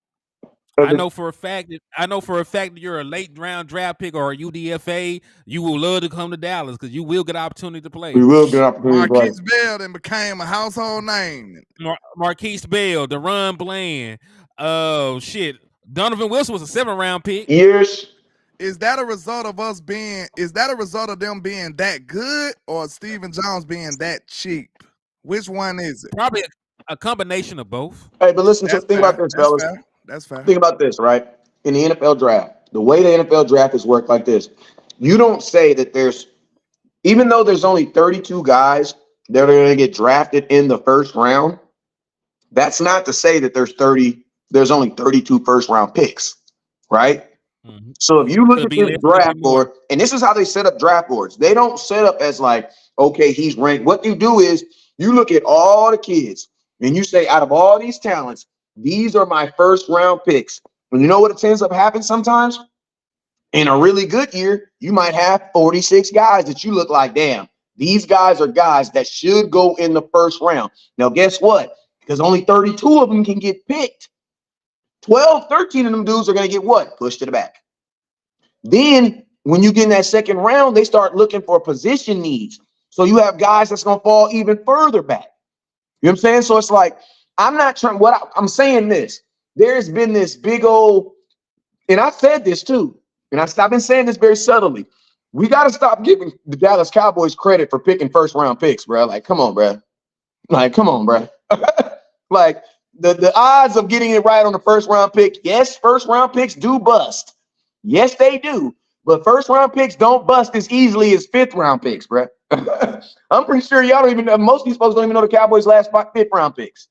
I know for a fact that you're a late round draft pick or a UDFA, you will love to come to Dallas because you will get an opportunity to play. You will get an opportunity to play. Marquise Bell then became a household name. Marquise Bell, Deron Bland, Donovan Wilson was a 7th-round pick. Yes. Is that a result of them being that good or Stephen Jones being that cheap? Which one is it? Probably a combination of both. Hey, but listen, just think about this, fellas. That's fair. Think about this, right? In the NFL draft, the way the NFL draft is worked like this, you don't say that even though there's only 32 guys that are going to get drafted in the 1st round, that's not to say that there's only 32 1st-round picks, right? Mm-hmm. So if you look at this draft board, and this is how they set up draft boards, they don't set up as like, okay, he's ranked. What you do is you look at all the kids and you say, out of all these talents, these are my 1st-round picks. And you know what tends to happen sometimes? In a really good year, you might have 46 guys that you look like, damn, these guys are guys that should go in the 1st round. Now, guess what? Because only 32 of them can get picked. 12, 13 of them dudes are going to get what? Pushed to the back. Then when you get in that 2nd round, they start looking for position needs. So you have guys that's going to fall even further back. You know what I'm saying? So it's like, I'm saying this. There's been this big old, and I said this too, and I've been saying this very subtly. We got to stop giving the Dallas Cowboys credit for picking 1st-round picks, bro. Like, come on, bro. Like, come on, bro. Like, the odds of getting it right on the 1st-round pick, yes, 1st-round picks do bust. Yes, they do. But 1st-round picks don't bust as easily as 5th-round picks, bro. I'm pretty sure y'all don't even know, most of these folks don't even know the Cowboys' last 5th-round picks.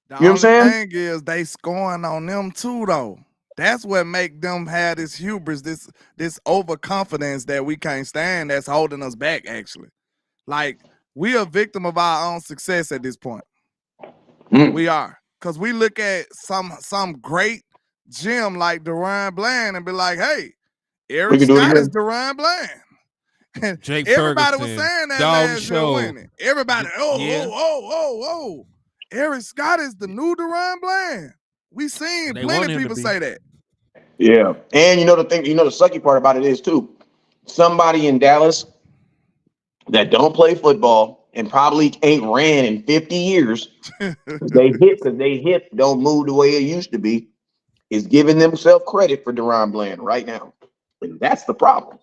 The you know what I'm saying? Thing is they scoring on them too, though. That's what make them have this hubris, this overconfidence that we can't stand. That's holding us back. Actually, like we are victim of our own success at this point. We are, because we look at some great gym like Deron Bland and be like, "Hey, Eric Scott is Deron Bland." Jake everybody Ferguson, was saying that dog last show. year winning. Everybody, oh. Eric Scott is the new Deron Bland. We seen plenty of people say that. Yeah. And you know the sucky part about it is too, somebody in Dallas that don't play football and probably ain't ran in 50 years, they hip don't move the way it used to be, is giving themselves credit for Deron Bland right now. And that's the problem.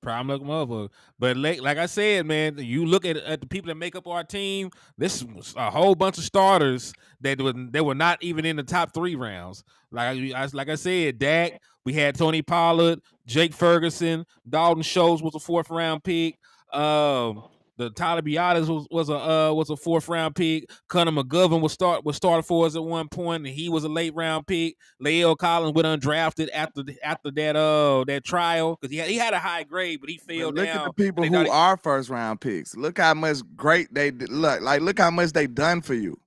Problem like a motherfucker. But like I said, man, you look at the people that make up our team. This was a whole bunch of starters that were not even in the top 3 rounds. Like I said, Dak. We had Tony Pollard, Jake Ferguson, Dalton Schultz was a 4th round pick. The Tyler Biadasz was a 4th round pick. Connor McGovern was started for us at one point, and he was a late round pick. Lael Collins went undrafted after that trial because he had a high grade, but he fell Look down. at the people who are 1st round picks. Look how much great they look. Like, look how much they done for you.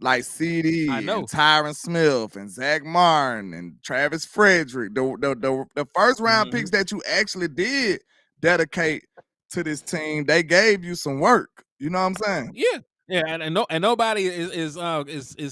Like CD and Tyron Smith and Zach Martin and Travis Frederick. The 1st round picks that you actually did dedicate to this team, they gave you some work. You know what I'm saying? Yeah, and nobody is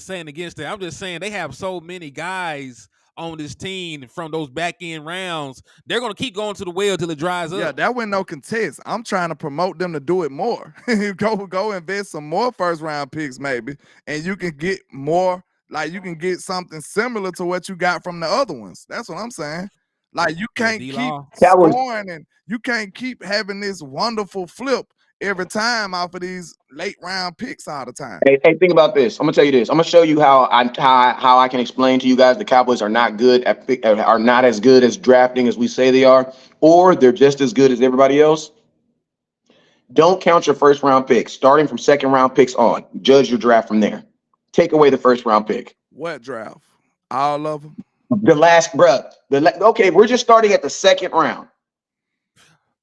saying against it. I'm just saying they have so many guys on this team from those back end rounds. They're gonna keep going to the well till it dries up. Yeah, that wasn't no contest. I'm trying to promote them to do it more. go invest some more 1st round picks, maybe, and you can get more. Like, you can get something similar to what you got from the other ones. That's what I'm saying. Like, you can't keep scoring and you can't keep having this wonderful flip every time off of these late round picks all the time. Hey, think about this. I'm gonna tell you this. I'm gonna show you how I can explain to you guys the Cowboys are not as good as drafting as we say they are, or they're just as good as everybody else. Don't count your 1st round picks. Starting from 2nd round picks on, judge your draft from there. Take away the 1st round pick. What draft? All of them. The last, bruh. Okay, we're just starting at the 2nd round.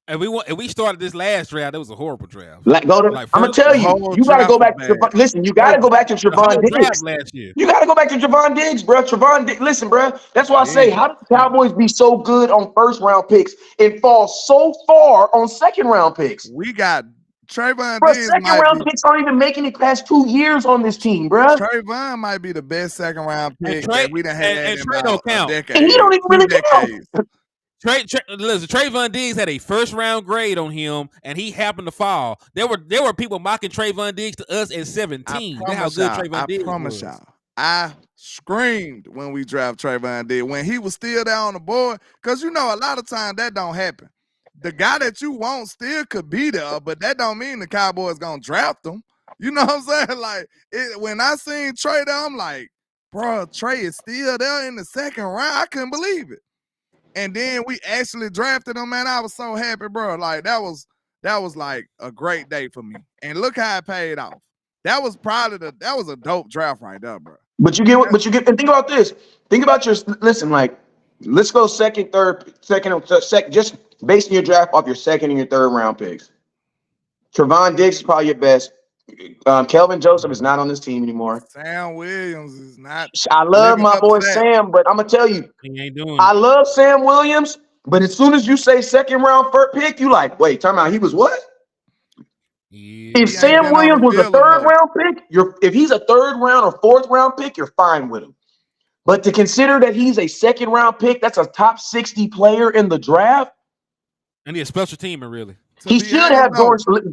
And we started this last draft. That was a horrible draft. I'm gonna tell you, you gotta go back to listen. You gotta go back to Trevon Diggs last year. You gotta go back to Trevon Diggs, bro. Listen, bro. That's why I say, how did the Cowboys be so good on 1st round picks and fall so far on 2nd round picks? We got Trayvon Diggs. 2nd round picks aren't even making it past 2 years on this team, bro. Trayvon might be the best 2nd round pick that we done had in about a decade. And he don't even really count. Trayvon Diggs had a 1st round grade on him, and he happened to fall. There were people mocking Trayvon Diggs to us at 17. That's how good Trayvon Diggs was. I promise y'all. I screamed when we drafted Trayvon Diggs when he was still there on the board, because a lot of times that don't happen. The guy that you want still could be there, but that don't mean the Cowboys gonna draft him. You know what I'm saying? Like, when I seen Trey there, I'm like, bro, Trey is still there in the 2nd round. I couldn't believe it. And then we actually drafted him, man. I was so happy, bro. Like, that was like a great day for me. And look how it paid off. That was a dope draft right there, bro. But you get, and think about this. Think about let's go second, just basing your draft off your 2nd and your 3rd round picks. Trevon Diggs is probably your best. Kelvin Joseph is not on this team anymore. Sam Williams is not. I love my boy Sam, but I'm gonna tell you, he ain't doing. I love Sam Williams, but as soon as you say 2nd round pick, you like, wait, time out. He was what? Yeah. If Sam Williams was a 3rd round pick, if he's a 3rd round or 4th round pick, you're fine with him. But to consider that he's a 2nd round pick, that's a top 60 player in the draft. And he's a special teamer, really. He should have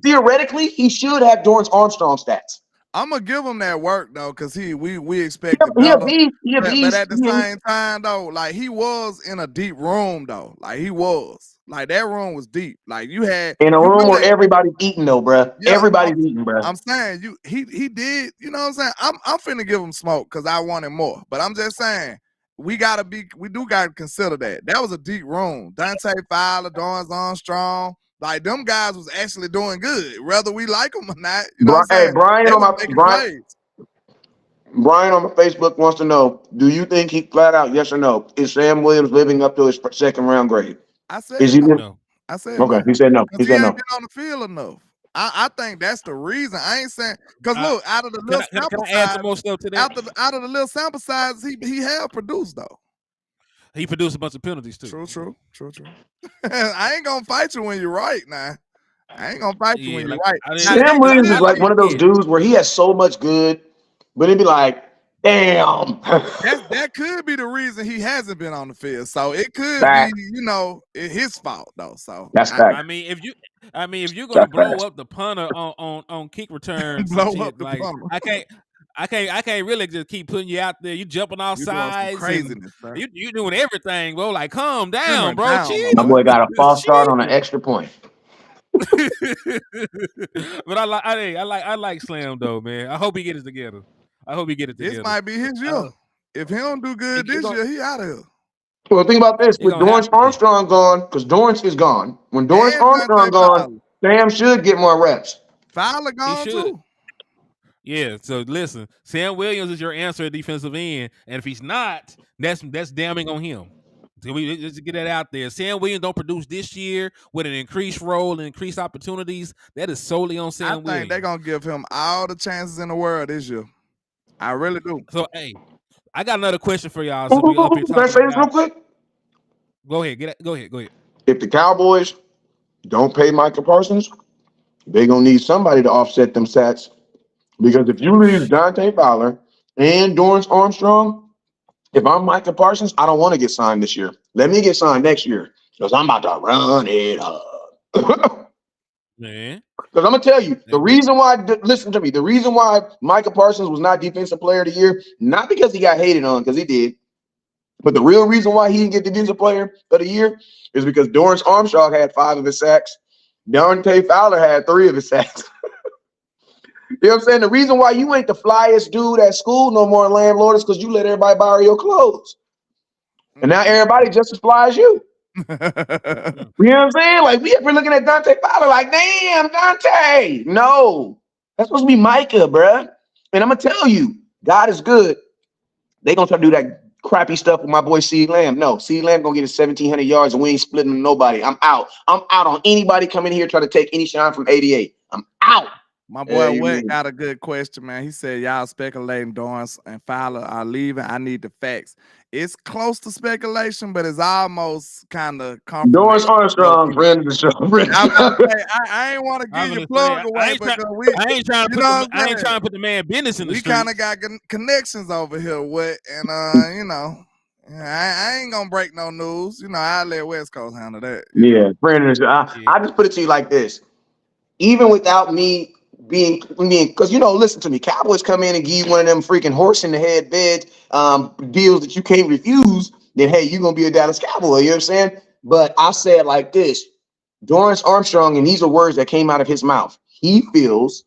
theoretically, he should have Dorrance Armstrong stats. I'm gonna give him that work though, because we expect but at the same time though, like, he was in a deep room though. Like, he was. Like, that room was deep. Like, you had in a room where everybody's eating though, bro. Yeah, everybody's eating, bro. I'm saying he did, you know what I'm saying? I'm finna give him smoke because I wanted more. But I'm just saying, we do gotta consider that. That was a deep room. Dante Fowler, Dorrance Armstrong. Like, them guys was actually doing good, whether we like them or not. You know what I'm saying? Brian on my Facebook wants to know, do you think he flat out, yes or no, is Sam Williams living up to his 2nd round grade? I said no. I said okay. He said no. He said no. Been on the field enough. I think that's the reason. I ain't saying, because look, out of the little sample size, out of the little sample size, he have produced though. He produced a bunch of penalties too. True. I ain't gonna fight you when you're right now. I ain't gonna fight you when you're right. Sam Williams is like one of those dudes where he has so much good, but it'd be like, damn. that could be the reason he hasn't been on the field. So it could be, his fault though. So that's fact. I mean, if you're gonna blow up the punter on kick returns, blow up the punter. I can't really just keep putting you out there. You jumping off You doing some sides and craziness, bro. you doing everything, bro. Like, calm down, Simmer bro. down, Chill. my My boy got a false start on an Chill. extra point. But I like Slam though, man. I hope he get it together. This might be his year. If he don't do good this year, he out of here. Well, think about this. It With gonna Dorrance happen. Armstrong gone, because Dorrance is gone. When Dorrance And Armstrong Dante gone, Sam should get more reps. Fowler gone should. too. Yeah, so listen, Sam Williams is your answer at defensive end, and if he's not, that's damning on him. So let's get that out there. Sam Williams don't produce this year with an increased role and increased opportunities. That is solely on Sam Williams. I think they're gonna give him all the chances in the world this year. I really do. So hey, I got another question for y'all. So we up here Can I say this real quick? Go ahead. Go ahead. If the Cowboys don't pay Micah Parsons, they're gonna need somebody to offset them stats. Because if you lose Dante Fowler and Dorrance Armstrong, if I'm Micah Parsons, I don't want to get signed this year. Let me get signed next year because I'm about to run it up. Man. Because I'm gonna tell you the reason why. Listen to me. The reason why Micah Parsons was not Defensive Player of the Year, not because he got hated on, because he did, but the real reason why he didn't get Defensive Player of the Year is because Dorrance Armstrong had 5 of his sacks. Dante Fowler had 3 of his sacks. You know what I'm saying? The reason why you ain't the flyest dude at school no more, LandLord, is because you let everybody borrow your clothes. And now everybody just as fly as you. You know what I'm saying? Like, we ever looking at Dante Fowler like, damn, Dante. No. That's supposed to be Micah, bruh. And I'm going to tell you, God is good. They going to try to do that crappy stuff with my boy CeeDee Lamb. No, CeeDee Lamb going to get his 1,700 yards and we ain't splitting with nobody. I'm out. I'm out on anybody coming here trying to take any shine from 88. I'm out. My boy Wet got a good question, man. He said, y'all speculating Dorrance and Fowler are leaving. I need the facts. It's close to speculation, but it's almost kind of confirmation. Dorrance Armstrong, friend of the show. I ain't want to give your plug away because I ain't trying to put the man business in the street. We kind of got connections over here, Wet, and you know, I ain't gonna break no news. You know, I'll let West Coast handle that. Yeah, friend of the show. I just put it to you like this. Even without me because listen to me, Cowboys come in and give you one of them freaking horse in the head bed deals that you can't refuse, then hey, you're gonna be a Dallas Cowboy, you know what I'm saying? But I say it like this: Dorrance Armstrong, and these are words that came out of his mouth, he feels,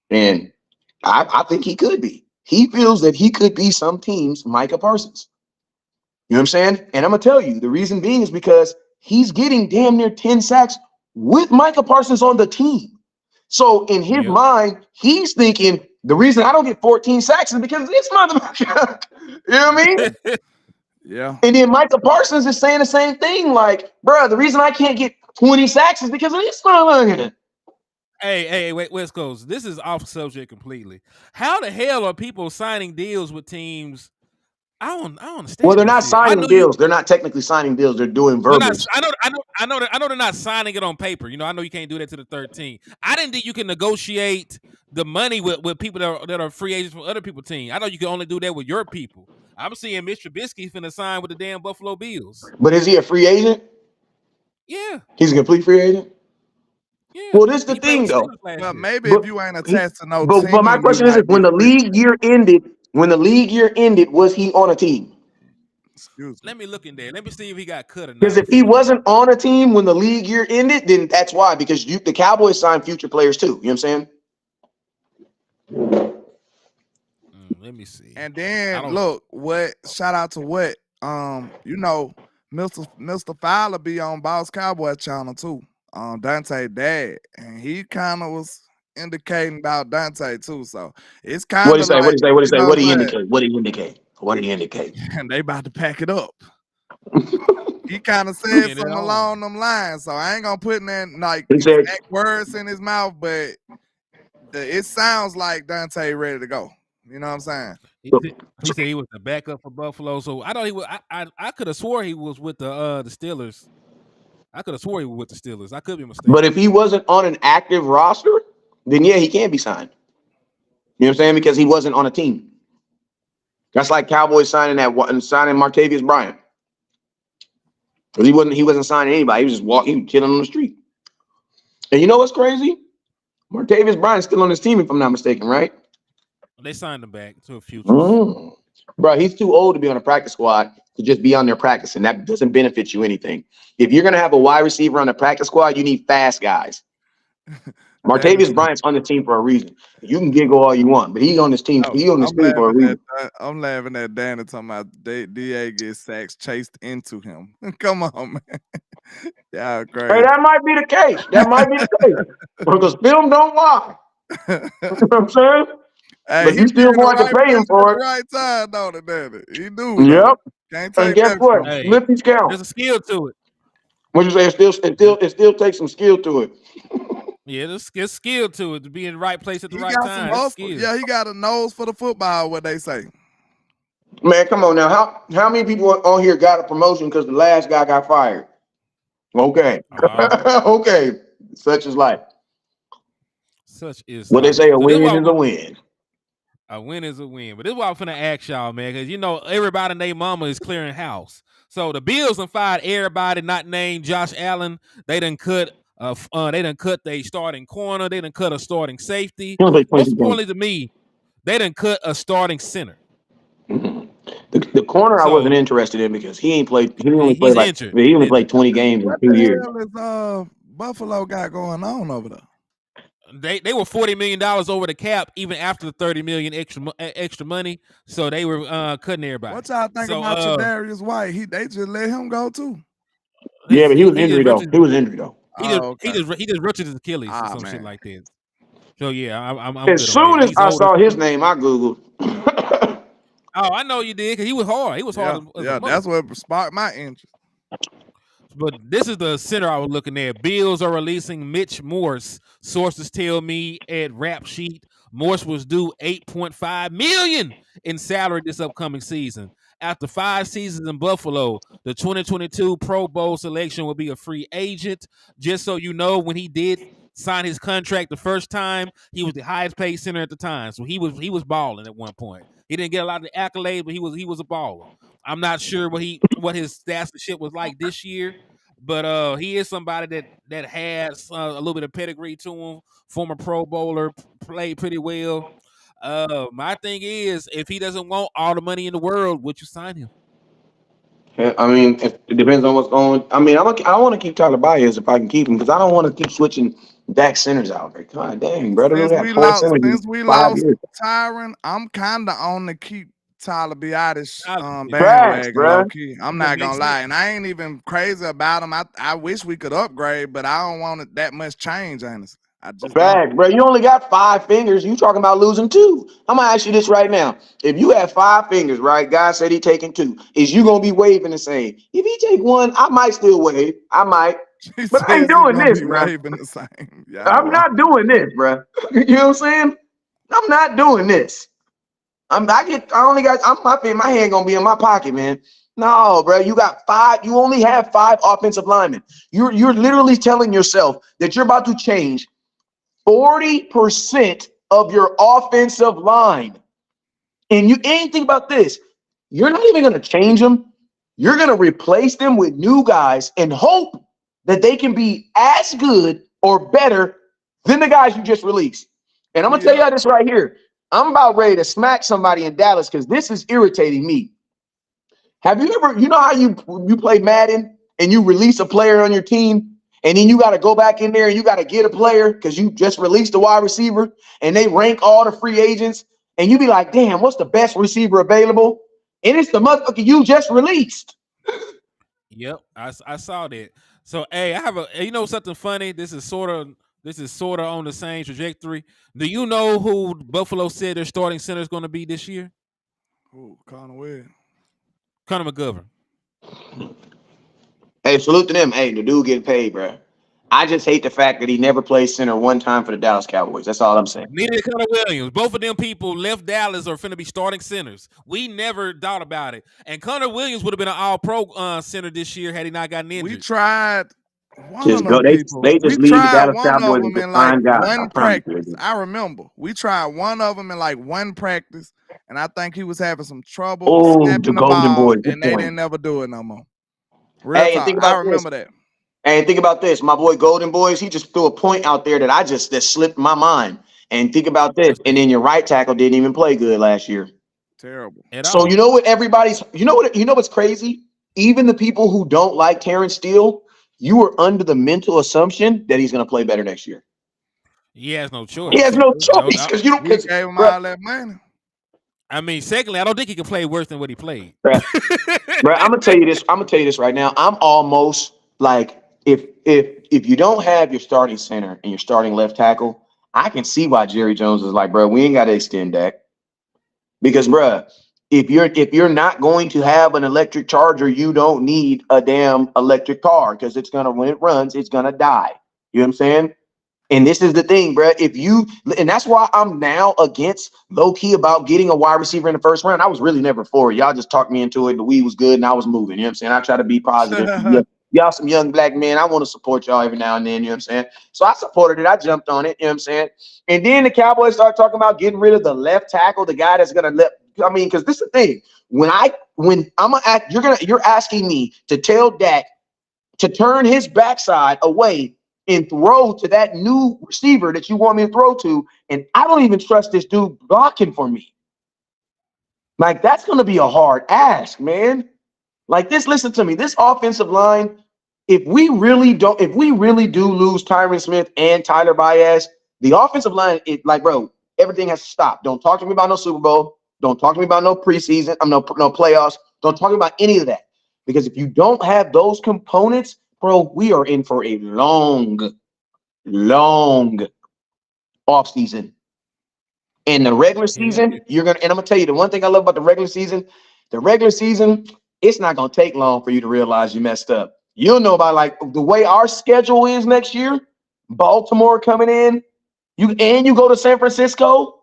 and I think he could be, he feels that he could be some team's Micah Parsons. You know what I'm saying? And I'm gonna tell you, the reason being is because he's getting damn near 10 sacks with Micah Parsons on the team. So in his mind, he's thinking the reason I don't get 14 sacks is because of this motherfucker. You know what I mean? Yeah. And then Micah Parsons is saying the same thing. Like, bro, the reason I can't get 20 sacks is because of this motherfucker. Hey, wait, West Coast. This is off subject completely. How the hell are people signing deals with teams? I don't understand. Well, they're not signing deals. They're not technically signing deals. They're doing verbals. I know they're not signing it on paper. You know, I know you can't do that to the 13. I didn't think you can negotiate the money with people that are free agents from other people's team. I know you can only do that with your people. I'm seeing Mr. Trubisky finna sign with the damn Buffalo Bills. But is he a free agent? Yeah. He's a complete free agent? Yeah. Well, this is the thing, though. Well, maybe if you ain't attached to no team. But my question is, when the league year ended, was he on a team? Excuse me. Let me look in there. Let me see if he got cut or not. Because if he wasn't on a team when the league year ended, then that's why. Because the Cowboys signed future players too. You know what I'm saying? Let me see. And then look, shout out to Mr. Fowler be on Boss Cowboy channel too. Dante dad, and he kind of was indicating about Dante too. So it's kind of What did he indicate? And they about to pack it up. He kind of said something along them lines. So I ain't gonna put in exact words in his mouth, but it sounds like Dante ready to go. You know what I'm saying? He said he was the backup for Buffalo. So I thought he was. I could have swore he was with the Steelers. I could have swore he was with the Steelers. I could be mistaken. But if he wasn't on an active roster, then yeah, he can be signed. You know what I'm saying? Because he wasn't on a team. That's like Cowboys signing Martavius Bryant. Because he wasn't signing anybody. He was just walking, chilling on the street. And you know what's crazy? Martavius Bryant's still on his team, if I'm not mistaken, right? They signed him back to a future. Bro, he's too old to be on a practice squad to just be on there practicing. That doesn't benefit you anything. If you're gonna have a wide receiver on the practice squad, you need fast guys. Martavius Bryant's on the team for a reason. You can giggle all you want, but he's on this team. He's on this team for a reason. I'm laughing at Danny talking about DA gets sacks chased into him. Come on, man. Yeah, crazy. Hey, that might be the case. Because film don't lie. You know what I'm saying? Hey, but you still want to pay him for it. Right time, don't it, Danny? He do. Yep. Can't take and guess that what? Lift his count. There's a skill to it. What you say? It still takes some skill to it. Yeah, there's skill to it to be in the right place at the right time. Yeah, he got a nose for the football. What they say. Man, come on now. How many people on here got a promotion because the last guy got fired? Okay. Okay. Such is life. Such is what life. They say, a win is a win. A win is a win. But this is what I'm finna ask y'all, man, because you know everybody and their mama is clearing house. So the Bills done fired everybody not named Josh Allen. They done cut their starting corner. They done cut a starting safety. Most importantly to me, they done cut a starting center. The corner I wasn't interested in because he ain't played. He only played 20 games in 2 years. What the hell is Buffalo got going on over there? They were $40 million over the cap even after the $30 million extra money. So they were cutting everybody. What y'all think about Darius White? They just let him go too. Yeah, but he was injured though. He was injured though. He just ruptured his Achilles or some shit like that. So yeah, I'm as soon as I saw his name, I googled. Oh, I know you did because he was hard. He was hard. Yeah, that's what sparked my interest. But this is the center I was looking at. Bills are releasing Mitch Morse. Sources tell me at Rap Sheet, Morse was due $8.5 million in salary this upcoming season. After 5 seasons in Buffalo, the 2022 Pro Bowl selection will be a free agent. Just so you know, when he did sign his contract the first time, he was the highest paid center at the time. So he was balling at one point. He didn't get a lot of the accolades, but he was a baller. I'm not sure what his stats and shit was like this year, but he is somebody that has a little bit of pedigree to him. Former Pro Bowler, played pretty well. My thing is, if he doesn't want all the money in the world, would you sign him? I mean, it depends on what's going on. I mean, I want to keep Tyler Baez if I can keep him because I don't want to keep switching back centers out there. God dang, brother. Since we lost Tyron, I'm kind of on the keep Tyler Biadasz bandwagon, low key. I'm not gonna lie, and I ain't even crazy about him. I wish we could upgrade, but I don't want it that much change, honestly. I just bro. You only got 5 fingers. You talking about losing 2? I'm gonna ask you this right now. If you have 5 fingers, right? God said he taking 2. Is you gonna be waving the same? If he take 1, I might still wave. I might. But I ain't doing this, bro. I'm not doing this, bro. You know what I'm saying? I'm not doing this. My hand gonna be in my pocket, man. No, bro. You got 5. You only have 5 offensive linemen. You're literally telling yourself that you're about to change 40% of your offensive line. And you ain't think about this. You're not even gonna change them. You're gonna replace them with new guys and hope that they can be as good or better than the guys you just released. And I'm gonna tell you this right here. I'm about ready to smack somebody in Dallas because this is irritating me. Have you ever, you know how you play Madden and you release a player on your team and then you got to go back in there and you got to get a player because you just released a wide receiver and they rank all the free agents and you be like, damn, what's the best receiver available? And it's the motherfucker you just released. Yep, I saw that. So, hey, I have something funny. This is sort of on the same trajectory. Do you know who Buffalo said their starting center is going to be this year? Who? Connor McGovern. Hey, salute to them. Hey, the dude getting paid, bro. I just hate the fact that he never played center one time for the Dallas Cowboys. That's all I'm saying. Neither did Connor Williams. Both of them people left Dallas are finna be starting centers. We never thought about it. And Connor Williams would have been an all-pro center this year had he not gotten injured. We tried they just leave the Dallas Cowboys and in like one practice. I remember. We tried one of them in like one practice, and I think he was having some trouble snapping the ball, and they didn't never do it no more. Real talk. I remember that. And think about this. My boy Golden Boys, he just threw a point out there that slipped my mind. And think about this. And then your right tackle didn't even play good last year. Terrible. At So all. you know what everybody's you know what's crazy? Even the people who don't like Terrence Steele, you are under the mental assumption that he's gonna play better next year. He has no He has choice. no choice because you don't We gave him bruh, all that money. I mean, secondly, I don't think he can play worse than what he played. bruh, I'm gonna tell you this. I'm gonna tell you this right now. I'm almost like if you don't have your starting center and your starting left tackle, I can see why Jerry Jones is like, bro, we ain't gotta extend that. Because, bruh, if you're not going to have an electric charger, you don't need a damn electric car because it's gonna when it runs, it's gonna die. You know what I'm saying? And this is the thing, bruh. And that's why I'm now against low key about getting a wide receiver in the first round. I was really never for it. Y'all just talked me into it. The weed was good and I was moving. You know what I'm saying? I try to be positive. Y'all some young black men. I want to support y'all every now and then. You know what I'm saying? So I supported it. I jumped on it. You know what I'm saying? And then the Cowboys start talking about getting rid of the left tackle, the guy that's gonna let. I mean, because this is the thing. When I'm gonna act, you're asking me to tell Dak to turn his backside away and throw to that new receiver that you want me to throw to, and I don't even trust this dude blocking for me. Like, that's going to be a hard ask, man. Like this, listen to me. This offensive line, if we really do lose Tyron Smith and Tyler Baez, the offensive line, bro, everything has to stop. Don't talk to me about no Super Bowl. Don't talk to me about no preseason. No playoffs. Don't talk about any of that. Because if you don't have those components, bro, we are in for a long offseason. In the regular season, and I'm gonna tell you the one thing I love about the regular season, it's not gonna take long for you to realize you messed up. You'll know about like the way our schedule is next year, Baltimore coming in, you go to San Francisco.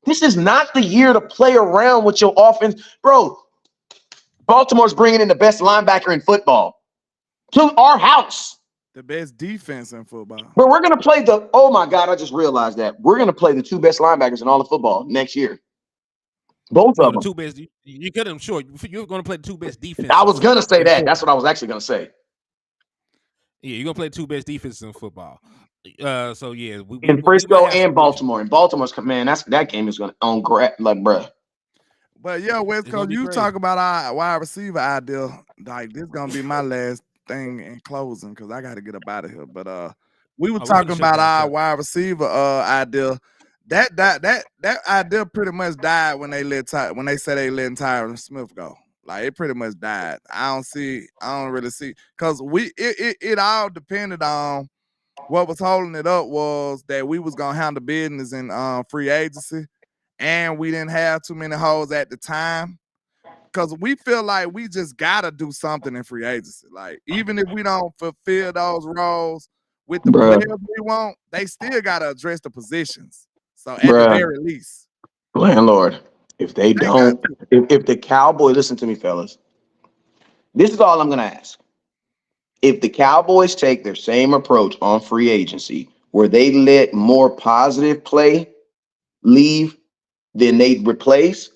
This is not the year to play around with your offense, bro. Baltimore's bringing in the best linebacker in football to our house. The best defense in football. But we're going to play oh my God, I just realized that. We're going to play the two best linebackers in all of football next year. Both of them. The two best. You cut them short. You're going to play the two best defenses. I was going to say that. That's what I was actually going to say. Yeah, you're going to play the two best defenses in football. So, yeah. In Frisco and Baltimore. And Baltimore's, man, that game is going to on grab, like, bruh. But yeah, West Coast, you talk about our wide receiver idea. Like, this gonna be my last thing in closing because I gotta get up out of here. But we were talking about our wide receiver idea. That idea pretty much died when they said they letting Tyron Smith go. Like, it pretty much died. I don't really see because it all depended on what was holding it up was that we was gonna handle business in free agency. And we didn't have too many holes at the time because we feel like we just gotta do something in free agency. Like, even if we don't fulfill those roles with the players we want, they still gotta address the positions. So at the very least, LandLord, if they don't, if the Cowboys, listen to me, fellas. This is all I'm gonna ask. If the Cowboys take their same approach on free agency, where they let more positive play leave then they replace.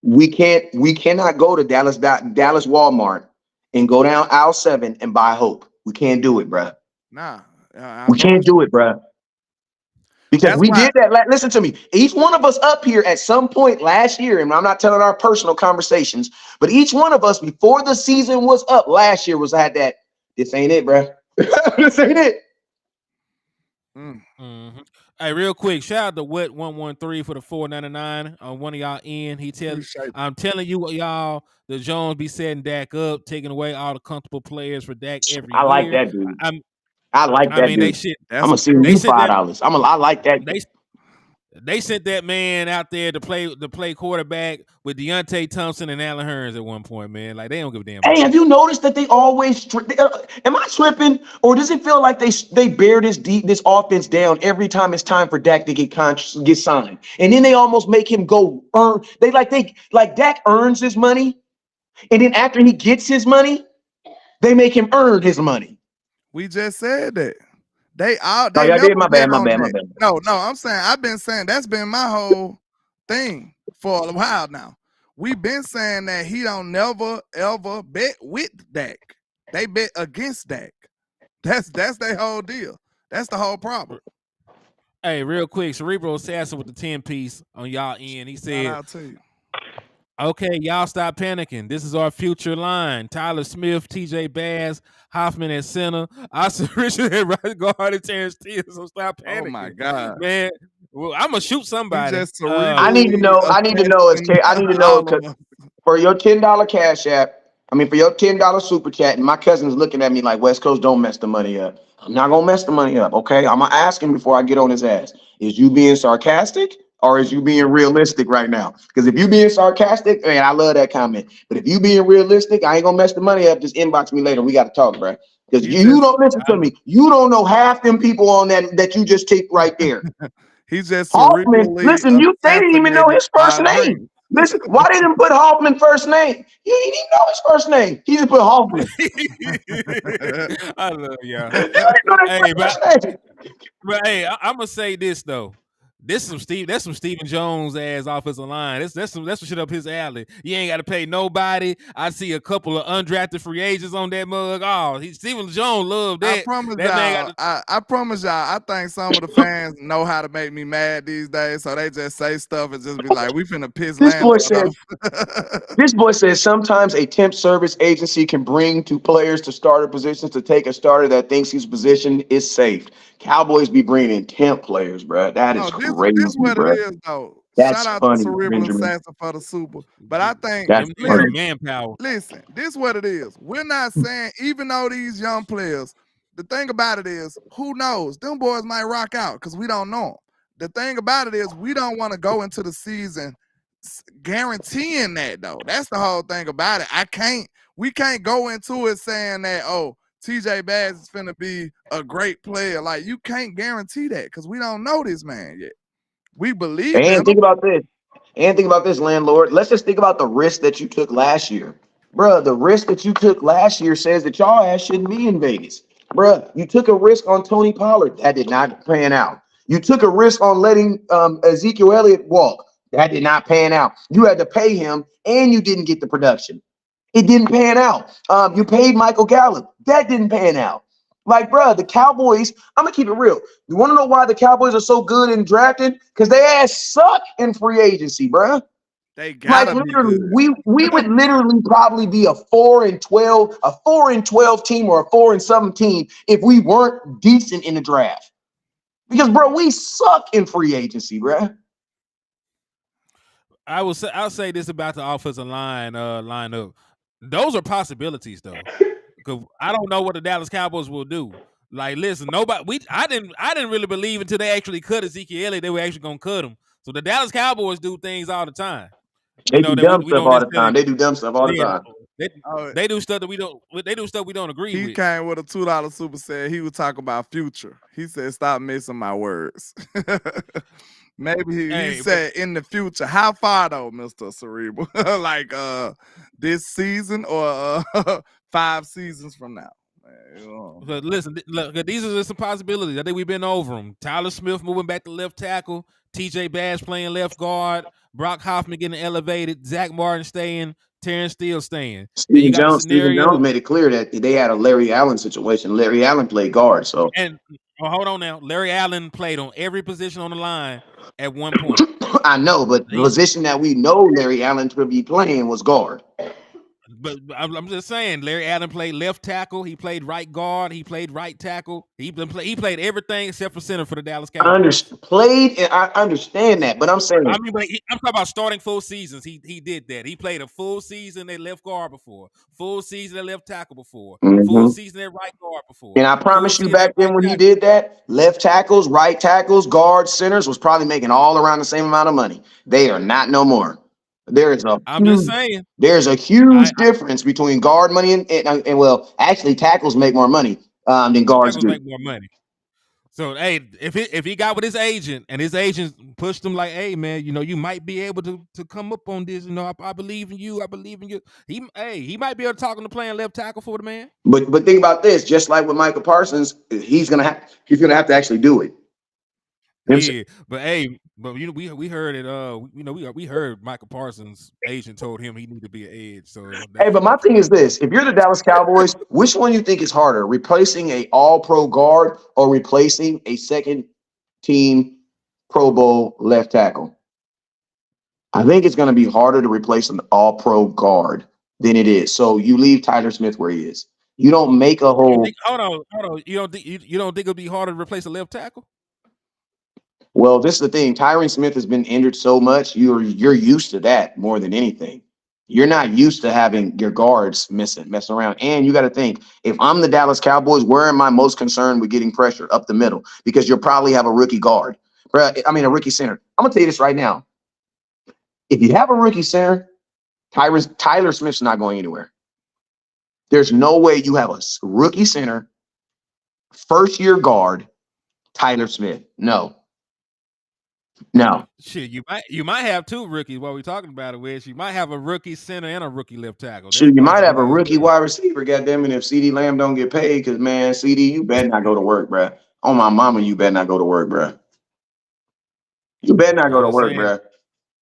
We cannot go to Dallas Walmart and go down aisle 7 and buy hope. We can't do it, bro. Nah, we can't do it, bro. Because we did that. Listen to me. Each one of us up here at some point last year, and I'm not telling our personal conversations, but each one of us before the season was up last year was at that. This ain't it, bro. This ain't it. Mm-hmm. Hey, real quick, shout out to Wet113 for the $4.99 on one of y'all end. I'm telling you, y'all, the Jones be setting Dak up, taking away all the comfortable players for Dak every year. I like that dude. I like that dude. I'm gonna send you $5. I like that. They sent that man out there to play quarterback with Deontay Thompson and Allen Hurns at one point, man. Like, they don't give a damn. Hey, have you noticed that they always am I tripping, or does it feel like they bear this offense down every time it's time for Dak to get signed, and then they almost make him go earn? Like Dak earns his money, and then after he gets his money, they make him earn his money. We just said that. My bad. No, I'm saying I've been saying that's been my whole thing for a while now. We've been saying that he don't never ever bet with Dak. They bet against Dak. That's their whole deal. That's the whole problem. Hey, real quick, Cerebral Assassin with the 10-piece on y'all end. He Shout said, out to you. okay, y'all stop panicking. This is our future line. Tyler Smith, TJ Bass, Hoffman at center, Austin Richard at right guard, and Terrence Steele. So stop panicking. Oh my God. Man. Well, I'm gonna shoot He somebody. just I need to cerebrally know. I need to know. all of us. For your $10 cash app, for your $10 super chat, and my cousin's looking at me like, West Coast, don't mess the money up. I'm not gonna mess the money up, okay? I'm gonna ask him before I get on his ass. Is you being sarcastic or is you being realistic right now? Because if you being sarcastic, man, I love that comment. But if you being realistic, I ain't gonna mess the money up. Just inbox me later. We gotta talk, bro. Because you don't listen to me. You don't know half them people on that you just ticked right there. He's just Hoffman, cerebrally listen, they didn't even know his first name. Listen, why they didn't put Hoffman first name? He didn't even know his first name. He just put Hoffman. I love y'all. He didn't know his Hey, first name. but hey, I'm gonna say this though. That's some Stephen Jones ass offensive line. That's some shit up his alley. You ain't got to pay nobody. I see a couple of undrafted free agents on that mug. Oh, Stephen Jones loved that. I promise that man y'all. I promise y'all. I think some of the fans know how to make me mad these days, so they just say stuff and just be like, "We finna piss LandLord off." This boy says sometimes a temp service agency can bring two players to starter positions to take a starter that thinks his position is safe. Cowboys be bringing in temp players, bro. That is crazy, this what bro. it is, though. That's Shout out funny, to Cerebral Benjamin. Assassin for the super. But I think That's funny. manpower. Listen, this what it is. We're not saying, even though these young players, the thing about it is, who knows? Them boys might rock out because we don't know them. The thing about it is, we don't want to go into the season guaranteeing that, though. That's the whole thing about it. We can't go into it saying that, oh, TJ Bass is finna be a great player. Like, you can't guarantee that because we don't know this man yet. We believe in him. Think about this. And think about this, LandLord. Let's just think about the risk that you took last year. Bruh, the risk that you took last year says that y'all ass shouldn't be in Vegas. Bruh, you took a risk on Tony Pollard. That did not pan out. You took a risk on letting Ezekiel Elliott walk. That did not pan out. You had to pay him, and you didn't get the production. It didn't pan out. You paid Michael Gallup. That didn't pan out. Like, bro, the Cowboys, I'm going to keep it real. You want to know why the Cowboys are so good in drafting? Because they ass suck in free agency, bro. They gotta be good. We would literally probably be a 4-12 team or a 4-7 team if we weren't decent in the draft. Because, bro, we suck in free agency, bro. I'll say this about the offensive line lineup. Those are possibilities though. Because I don't know what the Dallas Cowboys will do. Like, listen, I didn't really believe until they actually cut Ezekiel Elliott they were actually gonna cut him. So the Dallas Cowboys do things all the time. They do dumb stuff all the time. They do dumb stuff all the time. They do stuff that we don't. They do stuff we don't agree with. He came with a $2 super said he would talk about future. He said, "Stop missing my words." Maybe he said in the future. How far though, Mr. Cerebral? Like this season or 5 seasons from now? But listen, look, these are some possibilities. I think we've been over them. Tyler Smith moving back to left tackle, TJ Bass playing left guard, Brock Hoffman getting elevated, Zach Martin staying, Terrence Steele staying. Stephen Jones made it clear that they had a Larry Allen situation. Larry Allen played guard, so hold on now. Larry Allen played on every position on the line at one point. I know, but the position that we know Larry Allen to be playing was guard. But I'm just saying, Larry Allen played left tackle. He played right guard. He played right tackle. He played everything except for center for the Dallas Cowboys. I understand that, but I'm saying, I'm talking about starting full seasons. He did that. He played a full season at left guard before, full season at left tackle before, full season at right guard before. And I promise you, back then when he did that, left tackles, right tackles, guards, centers was probably making all around the same amount of money. They are not no more. Just saying. There's a huge difference between guard money and well, actually tackles make more money than guards do. Make more money. So hey, if he got with his agent and his agent pushed him like, hey man, you might be able to come up on this. I believe in you. I believe in you. He might be able to talk him to playing left tackle for the man. But think about this, just like with Micah Parsons, he's gonna have to actually do it. Yeah, but we heard it. We heard Micah Parsons' agent told him he needed to be an edge. So but my thing is this: if you're the Dallas Cowboys, which one you think is harder, replacing a All-Pro guard or replacing a second team Pro Bowl left tackle. I think it's going to be harder to replace an all-pro guard than it is. So you leave Tyler Smith where he is. You don't make a whole. Hold on. You don't think it'll be harder to replace a left tackle? Well, this is the thing. Tyron Smith has been injured so much. You're used to that more than anything. You're not used to having your guards messing around. And you got to think, if I'm the Dallas Cowboys, where am I most concerned with getting pressure? Up the middle, because you'll probably have a rookie guard. A rookie center. I'm gonna tell you this right now. If you have a rookie center, Tyler Smith's not going anywhere. There's no way you have a rookie center, first year guard, Tyler Smith. No. Shit, you might have two rookies while we're talking about it, Wish. You might have a rookie center and a rookie left tackle. Shoot, you might have a rookie wide receiver, goddamn it, if CD Lamb don't get paid, because, man, CD, you better not go to work, bruh. On my mama, you better not go to work, bruh. You better not go to work, bruh.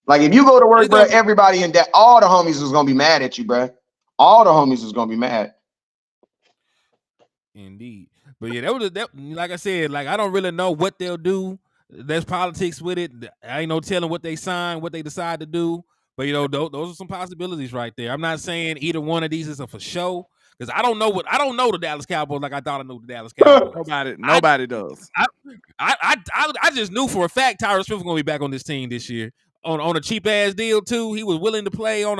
Like, if you go to work, bruh, everybody in that, all the homies is going to be mad at you, bruh. All the homies is going to be mad. Indeed. But, yeah, that like I said, like, I don't really know what they'll do. There's politics with it. I ain't no telling what they sign, what they decide to do. But, you know, those are some possibilities right there. I'm not saying either one of these is a for show, because I don't know the Dallas Cowboys like I thought I knew the Dallas Cowboys. Nobody does. I just knew for a fact Tyron Smith was going to be back on this team this year on a cheap ass deal too. He was willing to play on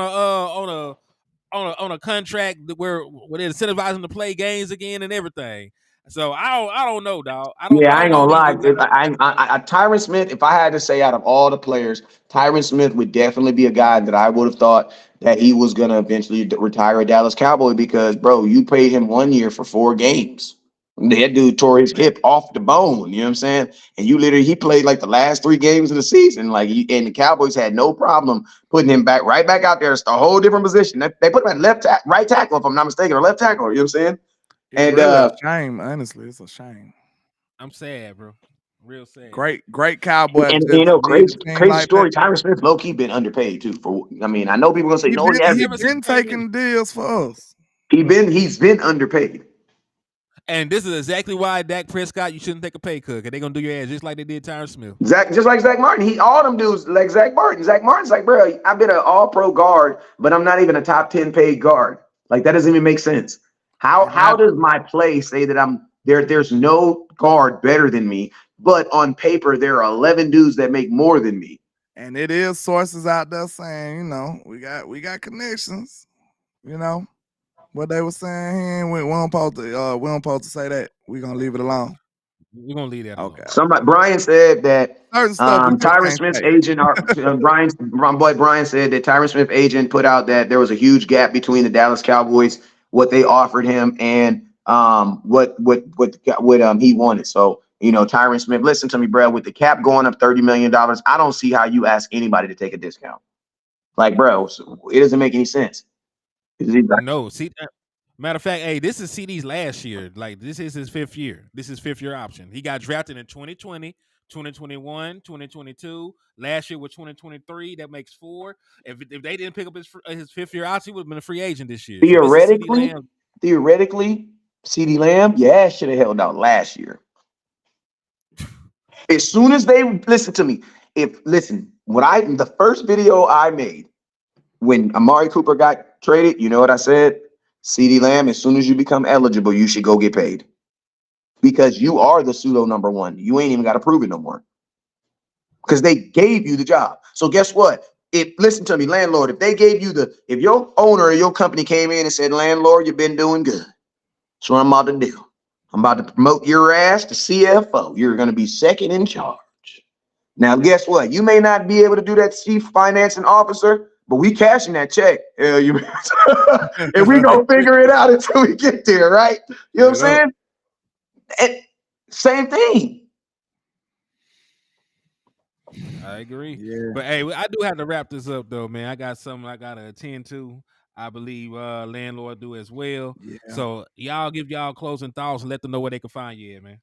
a contract where they're incentivizing to play games again and everything. So I don't know, dog. I ain't gonna lie. Tyron Smith, if I had to say out of all the players, Tyron Smith would definitely be a guy that I would have thought that he was gonna eventually retire a Dallas Cowboy, because, bro, you paid him 1 year for 4 games. That dude tore his hip off the bone. You know what I'm saying? And he played like the last 3 games of the season. And the Cowboys had no problem putting him right back out there. It's a whole different position. They put him at right tackle, if I'm not mistaken, or left tackle. You know what I'm saying? It's really a shame, honestly. It's a shame. I'm sad, bro. Real sad. Great Cowboy. And crazy story. Tyron Smith low key been underpaid too. I know people gonna say he's been taking deals for us. He's been underpaid. And this is exactly why Dak Prescott, you shouldn't take a pay cut, because they're gonna do your ass just like they did Tyron Smith. Just like Zach Martin. All them dudes like Zach Martin. Zach Martin's like, bro, I've been an all-pro guard, but I'm not even a top 10 paid guard. Like, that doesn't even make sense. How does my play say that I'm there? There's no guard better than me, but on paper there are 11 dudes that make more than me. And it is sources out there saying, you know, we got connections. You know what they were saying. We don't supposed to say that. We're gonna leave it alone. We're gonna leave that alone. Okay. Brian said that Tyron Smith's agent, my boy Brian said that Tyron Smith's agent put out that there was a huge gap between the Dallas Cowboys, what they offered him, and what he wanted. So, you know, Tyron Smith, listen to me, bro. With the cap going up $30 million, I don't see how you ask anybody to take a discount. Like, bro, it doesn't make any sense. No, see, matter of fact, hey, this is CD's last year. Like, this is his 5th year. This is 5th year option. He got drafted in 2020, 2021, 2022. Last year was 2023. That makes 4. If they didn't pick up his 5th year option, he would have been a free agent this year. Theoretically, CD Lamb, yeah, should have held out last year. As soon as they listen to me, the first video I made when Amari Cooper got traded, you know what I said? CD Lamb, as soon as you become eligible, you should go get paid, because you are the pseudo number 1. You ain't even got to prove it no more, because they gave you the job. So guess what? Listen to me, LandLord, if your owner or your company came in and said, LandLord, you've been doing good, that's what I'm about to do. I'm about to promote your ass to CFO. You're going to be second in charge. Now, guess what? You may not be able to do that chief financing officer, but we cashing that check. And we gonna figure it out until we get there, right? You know what I'm saying? And same thing. I agree. Yeah. But hey, I do have to wrap this up though, man. I got something I gotta attend to. I believe LandLord do as well. Yeah. So y'all give y'all closing thoughts and let them know where they can find you at, man.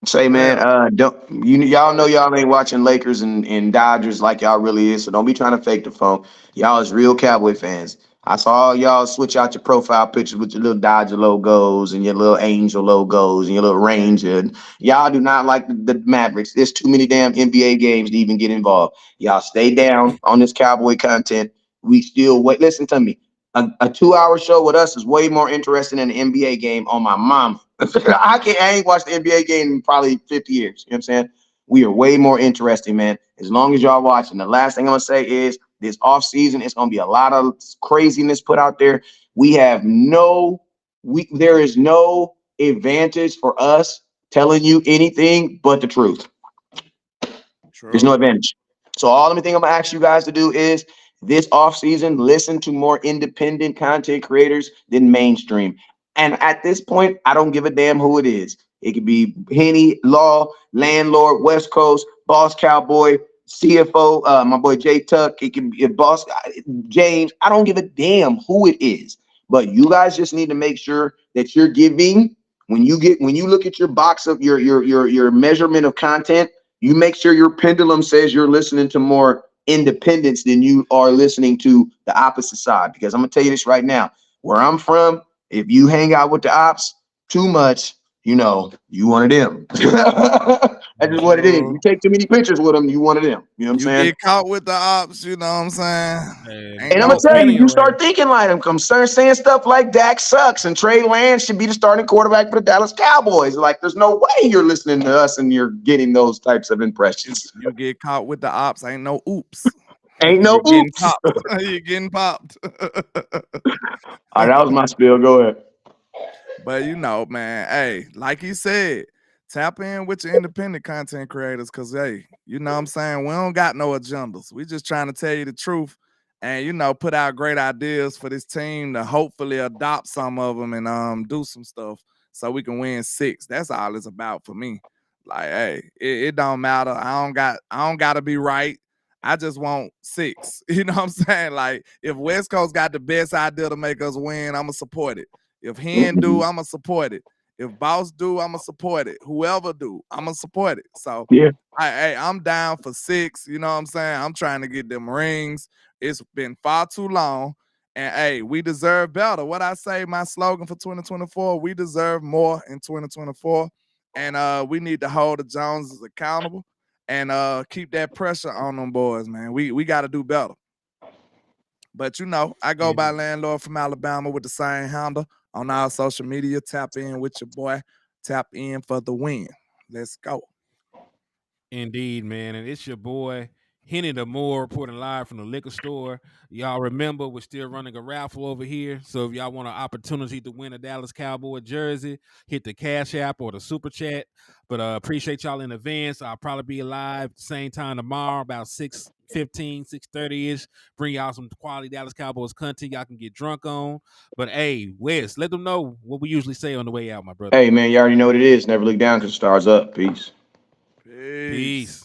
Say, man, y'all know y'all ain't watching Lakers and Dodgers like y'all really is, so don't be trying to fake the phone. Y'all is real Cowboy fans. I saw all y'all switch out your profile pictures with your little Dodger logos and your little Angel logos and your little Ranger. And y'all do not like the Mavericks. There's too many damn NBA games to even get involved. Y'all stay down on this Cowboy content. We still wait. Listen to me. A 2-hour show with us is way more interesting than an NBA game on my mom. I ain't watched the NBA game in probably 50 years. You know what I'm saying? We are way more interesting, man. As long as y'all watching. The last thing I'm gonna say is this off season, it's gonna be a lot of craziness put out there. There is no advantage for us telling you anything but the truth. True. There's no advantage. So all the thing I'm gonna ask you guys to do is this off season, listen to more independent content creators than mainstream. And at this point, I don't give a damn who it is. It could be Henny, Law, Landlord, West Coast, Boss Cowboy, CFO, my boy Jay Tuck. It can be Boss James. I don't give a damn who it is. But you guys just need to make sure that you're giving when you look at your box of your measurement of content, you make sure your pendulum says you're listening to more independence than you are listening to the opposite side. Because I'm gonna tell you this right now, where I'm from, if you hang out with the ops too much, you one of them. That's just what it is. You take too many pictures with them, you one of them. You know what I'm saying? Get caught with the ops, you know what I'm saying? And I'm gonna tell you, you start thinking like them. Come saying stuff like Dak sucks and Trey Lance should be the starting quarterback for the Dallas Cowboys. Like, there's no way you're listening to us and you're getting those types of impressions. You get caught with the ops, ain't no oops. Ain't no oops. You're getting popped. All right, that was my spiel. Go ahead. But man, hey, like he said, tap in with your independent content creators, because hey, you know what I'm saying? We don't got no agendas. We just trying to tell you the truth and put out great ideas for this team to hopefully adopt some of them and do some stuff so we can win 6. That's all it's about for me. Like, hey, it don't matter. I don't gotta be right. I just want 6. You know what I'm saying? Like, if West Coast got the best idea to make us win, I'ma support it. If Hen do, I'ma support it. If Boss do, I'ma support it. Whoever do, I'ma support it. So yeah, I'm down for 6. You know what I'm saying? I'm trying to get them rings. It's been far too long. And hey, we deserve better. What I say, my slogan for 2024, we deserve more in 2024. And we need to hold the Joneses accountable and keep that pressure on them boys, man. We got to do better. But I go by LandLord from Alabama with the same handle on our social media. Tap in with your boy. Tap in for the win. Let's go. Indeed, man. And it's your boy, Henny the Moore, reporting live from the liquor store. Y'all remember, we're still running a raffle over here. So if y'all want an opportunity to win a Dallas Cowboy jersey, hit the Cash App or the Super Chat. But appreciate y'all in advance. I'll probably be live same time tomorrow, about 6:15, 6:30-ish. Bring y'all some quality Dallas Cowboys content y'all can get drunk on. But hey, Wes, let them know what we usually say on the way out, my brother. Hey, man, you already know what it is. Never look down because the stars up. Peace. Peace.